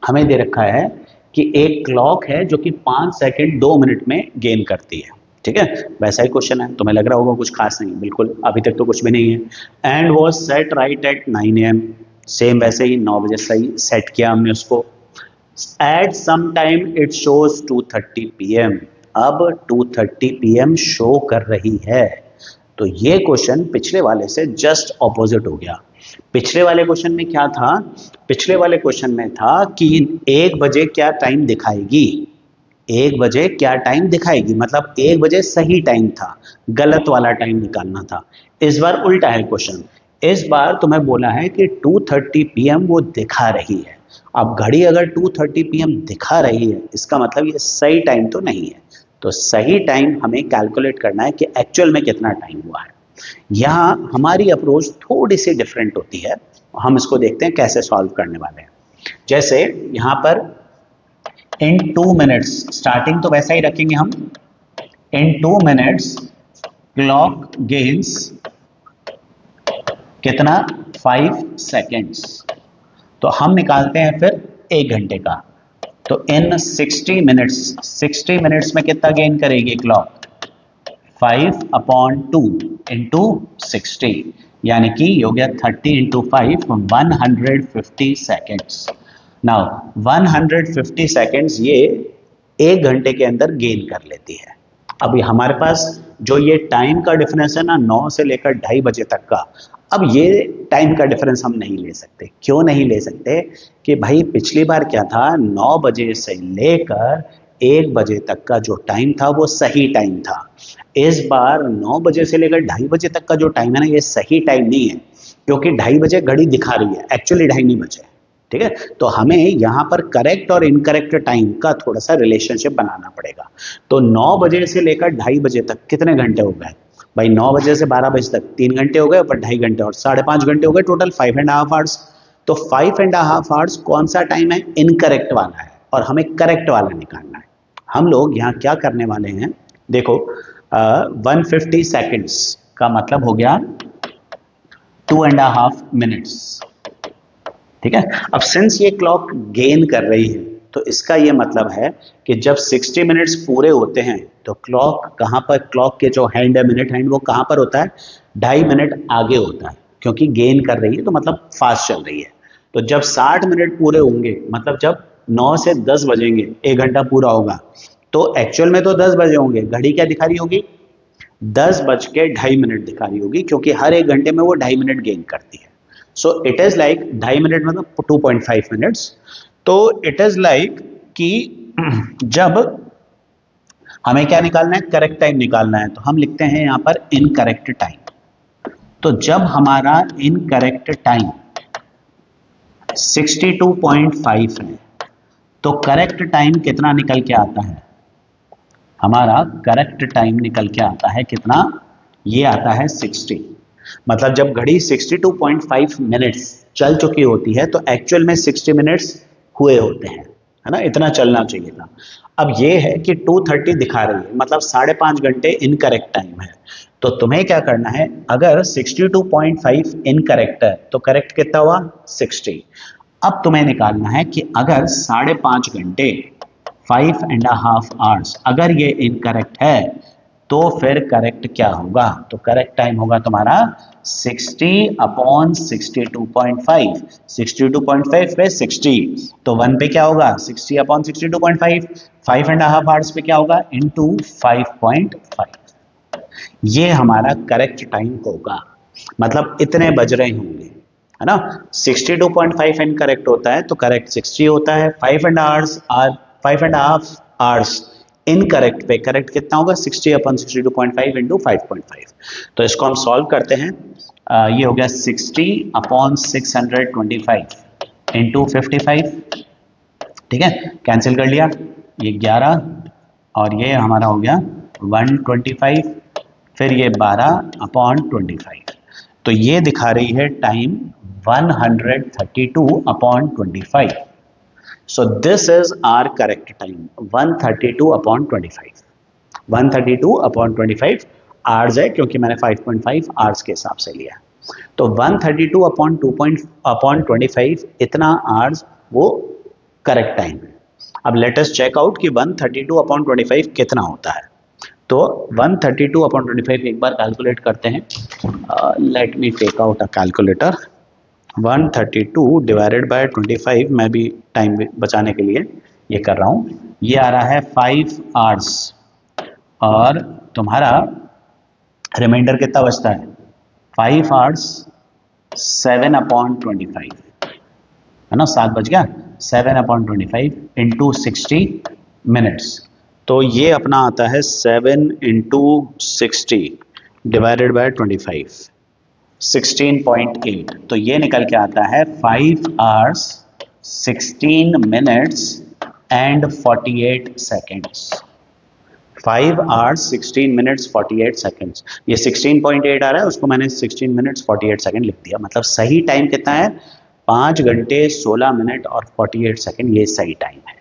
हमें दे रखा है कि एक क्लॉक है जो कि 5 सेकंड 2 मिनट में गेन करती है। ठीक है, वैसा ही क्वेश्चन है, तुम्हें लग रहा होगा कुछ खास नहीं, बिल्कुल अभी तक तो कुछ भी नहीं है। And was set right at 9 AM, same वैसे ही 9 बजे सही सेट किया हमने उसको। At some time it shows 2:30 PM, अब 2:30 PM शो कर रही है। तो ये क्वेश्चन पिछले वाले से जस्ट ऑपोजिट हो गया। पिछले वाले क्वेश्चन में क्या था, पिछले वाले क्वेश्चन में था कि 1 बजे क्या टाइम दिखाएगी, 1 बजे क्या टाइम दिखाएगी, मतलब 1 बजे सही टाइम था, गलत वाला टाइम निकालना था। इस बार उल्टा है क्वेश्चन, इस बार तुम्हें बोला है कि 2:30 PM वो दिखा रही है। अब घड़ी अगर 2:30 PM दिखा रही है इसका मतलब ये सही टाइम तो नहीं है। तो सही टाइम हमें कैलकुलेट करना है कि एक्चुअल में कितना टाइम हुआ है। यहाँ हमारी अप्रोच थोड़ी सी डिफरेंट होती है, हम इसको देखते हैं कैसे सॉल्व करने वाले हैं। जैसे यहाँ पर इन 2 मिनट्स, स्टार्टिंग तो वैसा ही रखेंगे हम, इन 2 मिनट्स क्लॉक गेन्स कितना 5 सेकेंड्स। तो हम निकालते हैं फिर 1 घंटे का। तो इन 60 मिनट्स में कितना गेन करेगी क्लॉक, 5/2 इंटू 60, यानी कि हो गया 30 इंटू 5 150 सेकेंड्स। नाउ 150 सेकेंड्स ये 1 घंटे के अंदर गेन कर लेती है। अभी हमारे पास जो ये टाइम का डिफरेंस है ना 9 से लेकर 2:30 बजे तक का, अब ये टाइम का डिफरेंस हम नहीं ले सकते। क्यों नहीं ले सकते कि भाई पिछली बार क्या था, 9 बजे से लेकर 1 बजे तक का जो टाइम था वो सही टाइम था। इस बार 9 बजे से लेकर 2:30 बजे तक का जो टाइम है ना ये सही टाइम नहीं है, क्योंकि 2:30 बजे घड़ी दिखा रही है, एक्चुअली 2:30 नहीं बजे। ठीक है, तो हमें यहाँ पर करेक्ट और इनकरेक्ट टाइम का थोड़ा सा रिलेशनशिप बनाना पड़ेगा। तो 9 बजे से लेकर 2:30 बजे तक कितने घंटे हो गए भाई, 9 बजे से 12 बजे तक 3 घंटे हो गए, ऊपर 2.5 घंटे और 5.5 घंटे हो गए, टोटल 5.5 आवर्स। तो 5.5 आवर्स कौन सा टाइम है, इनकरेक्ट वाला है, और हमें करेक्ट वाला निकालना है। हम लोग यहाँ क्या करने वाले हैं, देखो 150 सेकेंड्स का मतलब हो गया 2.5 मिनट्स। ठीक है, अब सिंस ये क्लॉक गेन कर रही है तो इसका ये मतलब है कि जब 60 मिनट्स पूरे होते हैं तो क्लॉक कहाँ पर, क्लॉक के जो हैंड है, मिनट हैंड, वो कहाँ पर होता है, 2.5 मिनट आगे होता है, क्योंकि गेन कर रही है तो मतलब फास्ट चल रही है। तो जब 60 मिनट पूरे होंगे, मतलब जब 9 से 10 बजेंगे, 1 घंटा पूरा होगा, तो एक्चुअल में तो 10 बजे होंगे, घड़ी क्या दिखा रही होगी, 10:02 दिखा रही होगी, क्योंकि हर 1 घंटे में वो 2.5 मिनट गेन करती है। सो इट इज लाइक 2.5 मिनट मतलब 2.5 मिनट्स। तो इट इज लाइक कि जब हमें क्या निकालना है, करेक्ट टाइम निकालना है, तो हम लिखते हैं यहां पर इनकरेक्ट टाइम। तो जब हमारा इनकरेक्ट टाइम 62.5 है तो करेक्ट टाइम कितना निकल के आता है, हमारा करेक्ट टाइम निकल के आता है कितना, ये आता है 60। मतलब जब घड़ी 62.5 मिनट्स चल चुकी होती है तो एक्चुअल में 60 मिनट्स हुए होते हैं, है ना, इतना चलना चाहिए था। अब ये है कि 2:30 दिखा रही है, मतलब 5.5 घंटे इनकरेक्ट टाइम है। तो तुम्हें क्या करना है, अगर 62.5 इनकरेक्ट है तो करेक्ट कितना हुआ, 60। अब तुम्हें निकालना है कि अगर 5.5 घंटे 5.5 आवर्स अगर ये इनकरेक्ट है तो फिर करेक्ट क्या होगा, तो करेक्ट टाइम होगा तुम्हारा 60/62.5, 62.5 पे 60, तो 1 पे क्या होगा 60/62.5, 5.5 आवर्स पे क्या होगा इंटू 5.5। ये हमारा करेक्ट टाइम होगा, मतलब इतने बज रहे होंगे, है ना। 62.5 इनकरेक्ट होता है तो करेक्ट 60 होता है, 5.5 आवर्स इनकरेक्ट पे करेक्ट कितना होगा, 60/62.5 इंटू 5.5। तो इसको हम सॉल्व करते हैं, ये हो गया 60/625 इंटू 55। ठीक है, कैंसिल कर लिया, ये 11 और ये हमारा हो गया 125, फिर ये 12/25। तो ये दिखा रही है time 132/25। So this is our correct time 132/25। 132/25 hours है क्योंकि मैंने 5.5 आवर्स के हिसाब से लिया। तो 132/25 इतना आवर्स वो करेक्ट टाइम है। अब लेट अस चेक आउट कि 132/25 कितना होता है। तो 132/25 एक बार कैलकुलेट करते हैं। Let me take out a calculator. 132 divided by 25, मैं भी टाइम बचाने के लिए ये कर रहा हूँ। ये आ रहा है 5 आवर्स और तुम्हारा रिमाइंडर कितना बचता है 5 आवर्स 7/25 है ना, 7 बच गया। 7/25 इंटू 60 मिनट्स, तो ये अपना आता है 7 इंटू 60 डिवाइडेड बाय 25, 16.8। तो ये निकल के आता है 5 hours 16 minutes and 48 seconds. 5 hours 16 minutes 48 seconds. ये 16.8 आ रहा है, उसको मैंने 16 मिनट्स 48 सेकेंड लिख दिया। मतलब सही टाइम कितना है 5 घंटे 16 मिनट और 48 सेकेंड, ये सही टाइम है।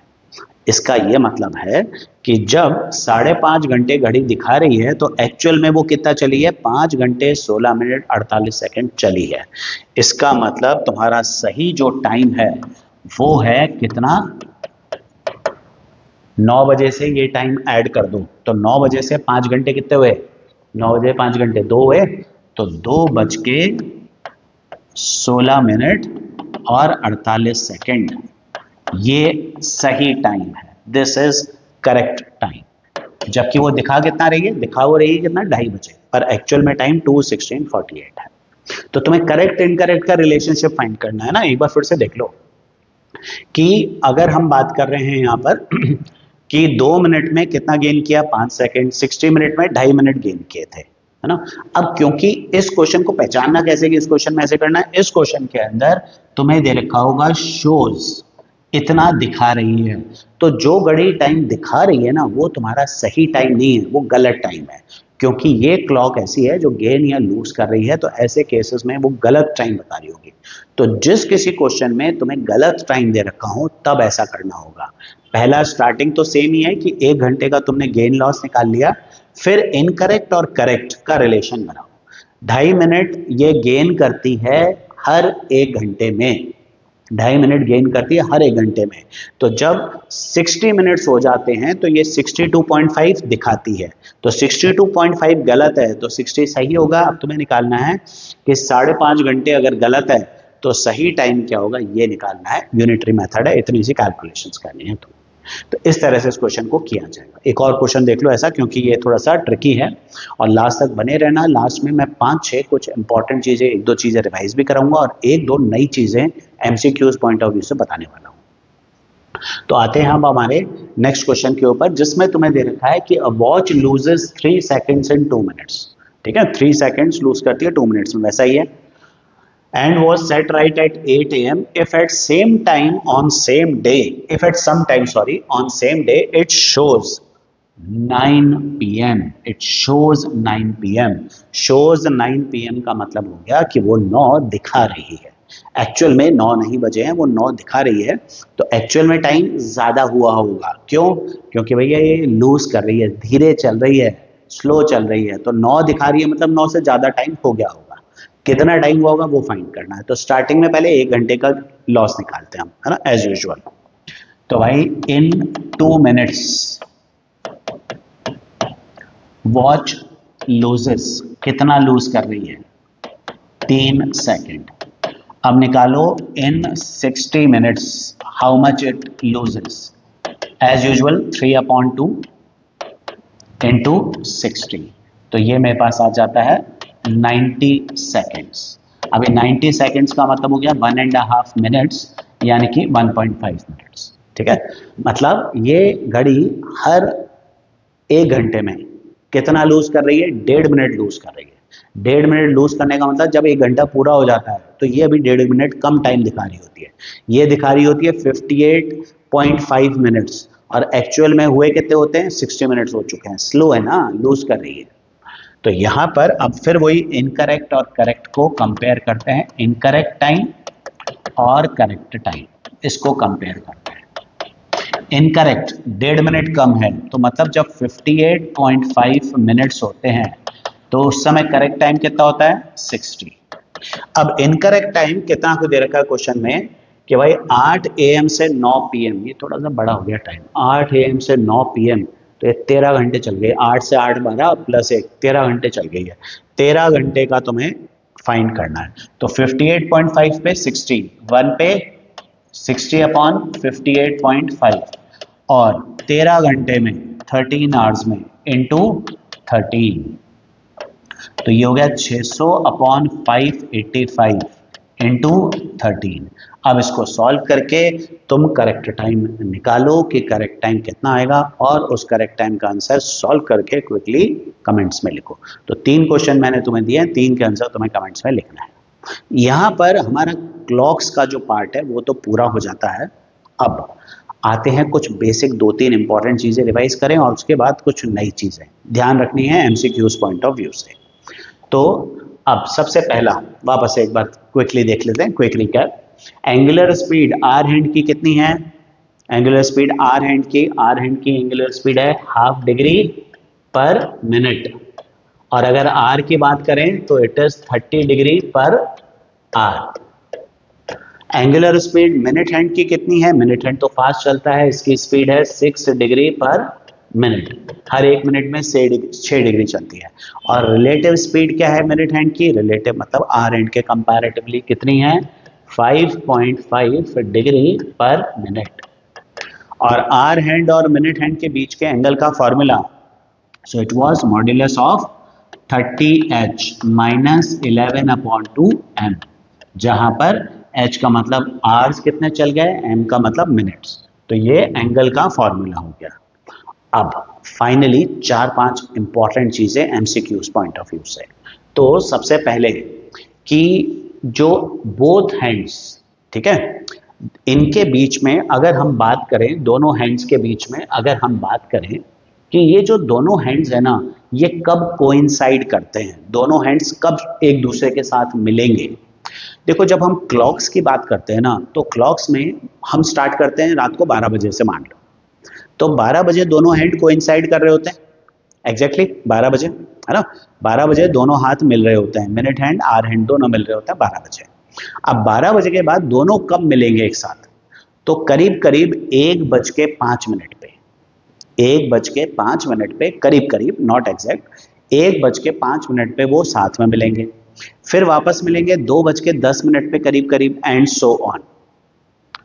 इसका ये मतलब है कि जब 5.5 घंटे घड़ी दिखा रही है तो एक्चुअल में वो कितना चली है 5 घंटे 16 मिनट 48 सेकेंड चली है। इसका मतलब तुम्हारा सही जो टाइम है वो है कितना 9 बजे से ये टाइम ऐड कर दो। तो 9 बजे से 5 घंटे कितने हुए 9 बजे 5 घंटे 2 हुए, तो 2:16 मिनट और 48 सेकेंड ये सही टाइम है। This is correct time. जबकि वो दिखा कितना रही है, दिखा वो रही है कितना 2:30 बजे, पर एक्चुअल में टाइम 2:16:48 है। तो तुम्हें करेक्ट इनकरेक्ट का रिलेशनशिप फाइंड करना है ना। एक बार फिर से देख लो कि अगर हम बात कर रहे हैं यहाँ पर कि 2 मिनट में कितना गेन किया 5 सेकेंड, 60 मिनट में 2.5 मिनट गेन किए थे, है ना। अब क्योंकि इस क्वेश्चन को पहचानना कैसे कि इस क्वेश्चन में ऐसे करना है, इस क्वेश्चन के अंदर तुम्हें दे रखा होगा शोज इतना दिखा रही है, तो जो घड़ी टाइम दिखा रही है ना वो तुम्हारा सही टाइम नहीं है, वो गलत टाइम है। क्योंकि ये क्लॉक ऐसी है जो गेन या लूज कर रही है, तो ऐसे केसेस में वो गलत टाइम बता रही होगी। तो जिस किसी क्वेश्चन में तुम्हें गलत टाइम दे रखा हो तब ऐसा करना होगा। पहला स्टार्टिंग तो सेम ही है कि 1 घंटे का तुमने गेन लॉस निकाल लिया, फिर इनकरेक्ट और करेक्ट का रिलेशन बनाओ। 2.5 मिनट ये गेन करती है हर 1 घंटे में, 2.5 मिनट गेन करती है हर 1 घंटे में। तो जब 60 मिनट्स हो जाते हैं तो ये 62.5 दिखाती है, तो 62.5 गलत है तो 60 सही होगा। अब तुम्हें निकालना है कि 5.5 घंटे अगर गलत है तो सही टाइम क्या होगा ये निकालना है। यूनिटरी मेथड है, इतनी सी कैलकुलेशंस करनी है। तो इस तरह से इस क्वेश्चन को किया जाएगा। एक और क्वेश्चन देख लो ऐसा, क्योंकि ये थोड़ा सा ट्रिकी है, और लास्ट तक बने रहना। लास्ट में मैं 5-6 कुछ इंपॉर्टेंट चीजें, 1-2 चीजें रिवाइज भी कराऊंगा और 1-2 नई चीजें एमसीक्यूज पॉइंट ऑफ व्यू से बताने वाला हूं। तो आते हैं हम हमारे नेक्स्ट क्वेश्चन के ऊपर, जिसमें तुम्हें दे रखा है कि अ watch loses 3 seconds in 2 minutes. ठीक है, 3 सेकेंड्स लूज करती है 2 मिनट्स में, वैसा ही है। And was set right at 8 a.m. if at same time on same day, if at some time, sorry, on same day it shows 9 p.m. It shows 9 p.m. Shows 9 p.m. का मतलब हो गया कि वो 9 दिखा रही है। एक्चुअल में 9 नहीं बजे हैं, वो 9 दिखा रही है। तो एक्चुअल में टाइम ज्यादा हुआ होगा। क्यों? क्योंकि भैया ये लूज कर रही है, धीरे चल रही है, स्लो चल रही है, तो 9 दिखा रही है मतलब 9 से ज्यादा टाइम हो गया होगा। कितना टाइम हुआ होगा वो फाइंड करना है। तो स्टार्टिंग में पहले 1 घंटे का लॉस निकालते हैं हम, है ना, एज यूजुअल। तो भाई इन 2 मिनट्स वॉच लूजेस, कितना लूज कर रही है 3 सेकेंड। अब निकालो in 60 minutes how much it loses. As usual 3/2 into 60, तो ये मेरे पास आ जाता है 90 सेकेंड्स। अभी 90 सेकेंड्स का मतलब हो गया 1.5 मिनट्स, यानी कि 1.5 मिनट्स। ठीक है, मतलब ये घड़ी हर 1 घंटे में कितना लूज कर रही है 1.5 मिनट लूज कर रही है। 1.5 मिनट लूज करने का मतलब जब 1 घंटा पूरा हो जाता है तो ये अभी 1.5 मिनट कम टाइम दिखा रही होती है। ये दिखा रही होती है 58.5 मिनट्स, और एक्चुअल में हुए कितने होते हैं, 60 मिनट्स हो चुके हैं, स्लो है ना, लूज कर रही है। तो यहां पर अब फिर वही इनकरेक्ट और करेक्ट को कंपेयर करते हैं, इनकरेक्ट टाइम और करेक्ट टाइम, इसको कंपेयर करते हैं। इनकरेक्ट 1.5 मिनट कम है, तो मतलब जब 58.5 मिनट्स होते हैं तो उस समय करेक्ट टाइम कितना होता है, 60। अब इनकरेक्ट टाइम कितना को दे रखा है क्वेश्चन में कि भाई 8 AM से 9 PM, ये थोड़ा सा बड़ा हो गया टाइम, 8 AM से 9 PM, तो ये 13 घंटे चल गए, 8 से 8 12 प्लस 1, 13 घंटे चल गई है। 13 घंटे का तुम्हें फाइंड करना है। तो 58.5 पे 60, 1 पे 60 अपॉन 58.5, और 13 घंटे में 13 आवर्स में इंटू 13, तो ये हो गया 600 अपॉन 585 इंटू 13। अब इसको सॉल्व करके तुम करेक्ट टाइम निकालो कि करेक्ट टाइम कितना आएगा, और उस करेक्ट टाइम का आंसर सॉल्व करके क्विकली कमेंट्स में लिखो। तो 3 क्वेश्चन मैंने तुम्हें दिए हैं, 3 के आंसर तुम्हें कमेंट्स में लिखना है। यहाँ पर हमारा क्लॉक्स का जो पार्ट है वो तो पूरा हो जाता है। अब आते हैं कुछ बेसिक 2-3 इंपॉर्टेंट चीजें रिवाइज करें, और उसके बाद कुछ नई चीजें ध्यान रखनी है एमसीक्यूज पॉइंट ऑफ व्यू से। तो अब सबसे पहला वापस एक बार क्विकली देख लेते हैं, quick recap. Angular speed hour hand की कितनी है, एंगुलर स्पीड आर हैंड की एंगुलर स्पीड है ½ डिग्री पर मिनट, और अगर आर की बात करें तो it is 30 degree per hour. Angular speed minute hand की कितनी है, मिनट हैंड तो फास्ट चलता है, इसकी स्पीड है 6 डिग्री पर मिनट, हर 1 मिनट में 6 डिग्री चलती है। और रिलेटिव स्पीड क्या है मिनट हैंड की, रिलेटिव मतलब आर हैंड के कंपैरेटिवली कितनी है, 5.5 डिग्री पर मिनट। और आर हैंड और मिनट हैंड के बीच के एंगल का formula, so it was modulus of 30h minus 11/2m, जहां पर h का मतलब आवर्स कितने चल गए, m का मतलब मिनट्स, तो ये एंगल का फॉर्मूला हो गया। अब फाइनली 4-5 इंपॉर्टेंट चीजें एमसीक्यूज पॉइंट ऑफ व्यू से। तो सबसे पहले कि जो बोथ हैंड्स, ठीक है, इनके बीच में अगर हम बात करें, दोनों हैंड्स के बीच में अगर हम बात करें कि ये जो दोनों हैंड्स है ना, ये कब कोइंसाइड करते हैं, दोनों हैंड्स कब एक दूसरे के साथ मिलेंगे। देखो जब हम क्लॉक्स की बात करते हैं ना, तो क्लॉक्स में हम स्टार्ट करते हैं रात को 12 बजे से, मान लो, तो 12 बजे दोनों हैंड कोइंसाइड कर रहे होते हैं, एग्जैक्टली 12 बजे, है ना, 12 बजे दोनों हाथ मिल रहे होते हैं, मिनट हैंड आर हैंड दोनों मिल रहे होते हैं 12 बजे। अब 12 बजे के बाद दोनों कब मिलेंगे एक साथ, तो करीब करीब 1:05 पे, 1:05 पे करीब करीब, नॉट एग्जैक्ट, 1:05 पे वो साथ में मिलेंगे, फिर वापस मिलेंगे 2:10 पे करीब करीब, एंड सो ऑन।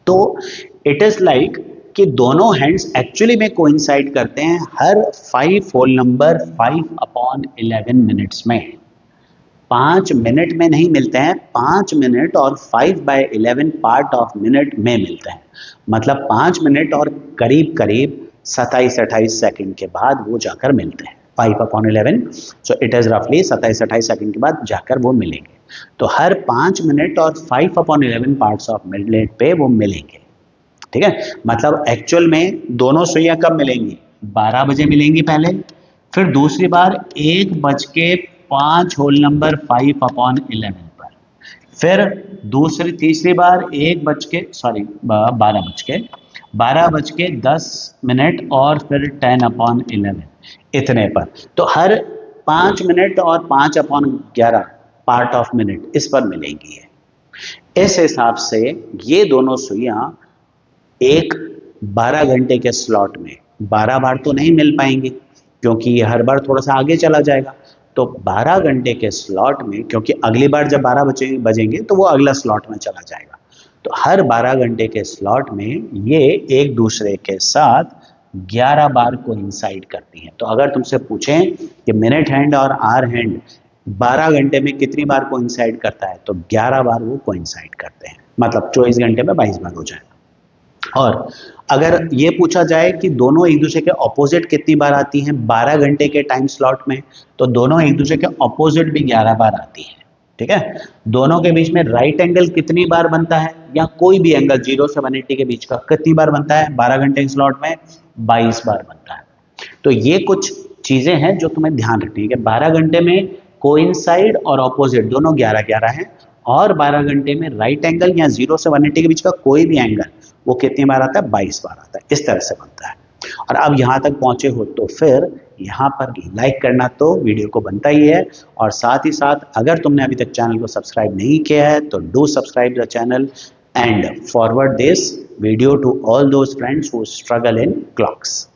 तो इट इज लाइक कि दोनों हैंड्स एक्चुअली में कोइंसाइड करते हैं हर 5 होल नंबर 5/11 मिनट्स में, 5 मिनट में नहीं मिलते हैं, 5 मिनट और 5/11 पार्ट ऑफ मिनट में मिलते हैं, मतलब 5 मिनट और करीब करीब 27-28 सेकंड के बाद वो जाकर मिलते हैं, 5/11, सो इट इज रफली 27-28 सेकंड के बाद जाकर वो मिलेंगे। तो हर 5 मिनट और 5/11 पार्ट्स ऑफ मिनट पे वो मिलेंगे, ठीक है। मतलब एक्चुअल में दोनों सुइयां कब मिलेंगी, 12 बजे मिलेंगी पहले, फिर दूसरी बार 1:05 होल नंबर 5/11 पर, फिर तीसरी बार 12:10 और फिर 10/11 इतने पर। तो हर 5 मिनट और 5/11 पार्ट ऑफ मिनट इस पर मिलेंगी है। इस हिसाब से ये दोनों सुइयां एक 12 घंटे के स्लॉट में 12 बार तो नहीं मिल पाएंगी, क्योंकि ये हर बार थोड़ा सा आगे चला जाएगा। तो 12 घंटे के स्लॉट में, क्योंकि अगली बार जब 12 बजेंगे तो वो अगला स्लॉट में चला जाएगा, तो हर 12 घंटे के स्लॉट में ये एक दूसरे के साथ 11 बार कोइंसाइड करती हैं। तो अगर तुमसे पूछें कि मिनट हैंड और आर हैंड 12 घंटे में कितनी बार कोइंसाइड करता है, तो 11 बार वो कोइंसाइड करते हैं, मतलब 24 घंटे में 22 बार हो जाएगा। और अगर ये पूछा जाए कि दोनों एक दूसरे के ऑपोजिट कितनी बार आती हैं 12 घंटे के टाइम स्लॉट में, तो दोनों एक दूसरे के ऑपोजिट भी 11 बार आती हैं, ठीक है। दोनों के बीच में राइट एंगल कितनी बार बनता है, या कोई भी एंगल 0 से 180 के बीच का कितनी बार बनता है 12 घंटे के स्लॉट में, 22 बार बनता है। तो ये कुछ चीजें हैं जो तुम्हें ध्यान रखनी है कि 12 घंटे में कोइंसाइड और ऑपोजिट दोनों 11-11 हैं, और 12 घंटे में राइट एंगल या 0 से 180 के बीच का कोई भी एंगल वो कितनी बार आता है, 22 बार आता है। इस तरह से बनता है। और अब यहाँ तक पहुंचे हो तो फिर यहाँ पर लाइक करना तो वीडियो को बनता ही है, और साथ ही साथ अगर तुमने अभी तक चैनल को सब्सक्राइब नहीं किया है तो do subscribe the channel and forward this video to all those friends who struggle in clocks.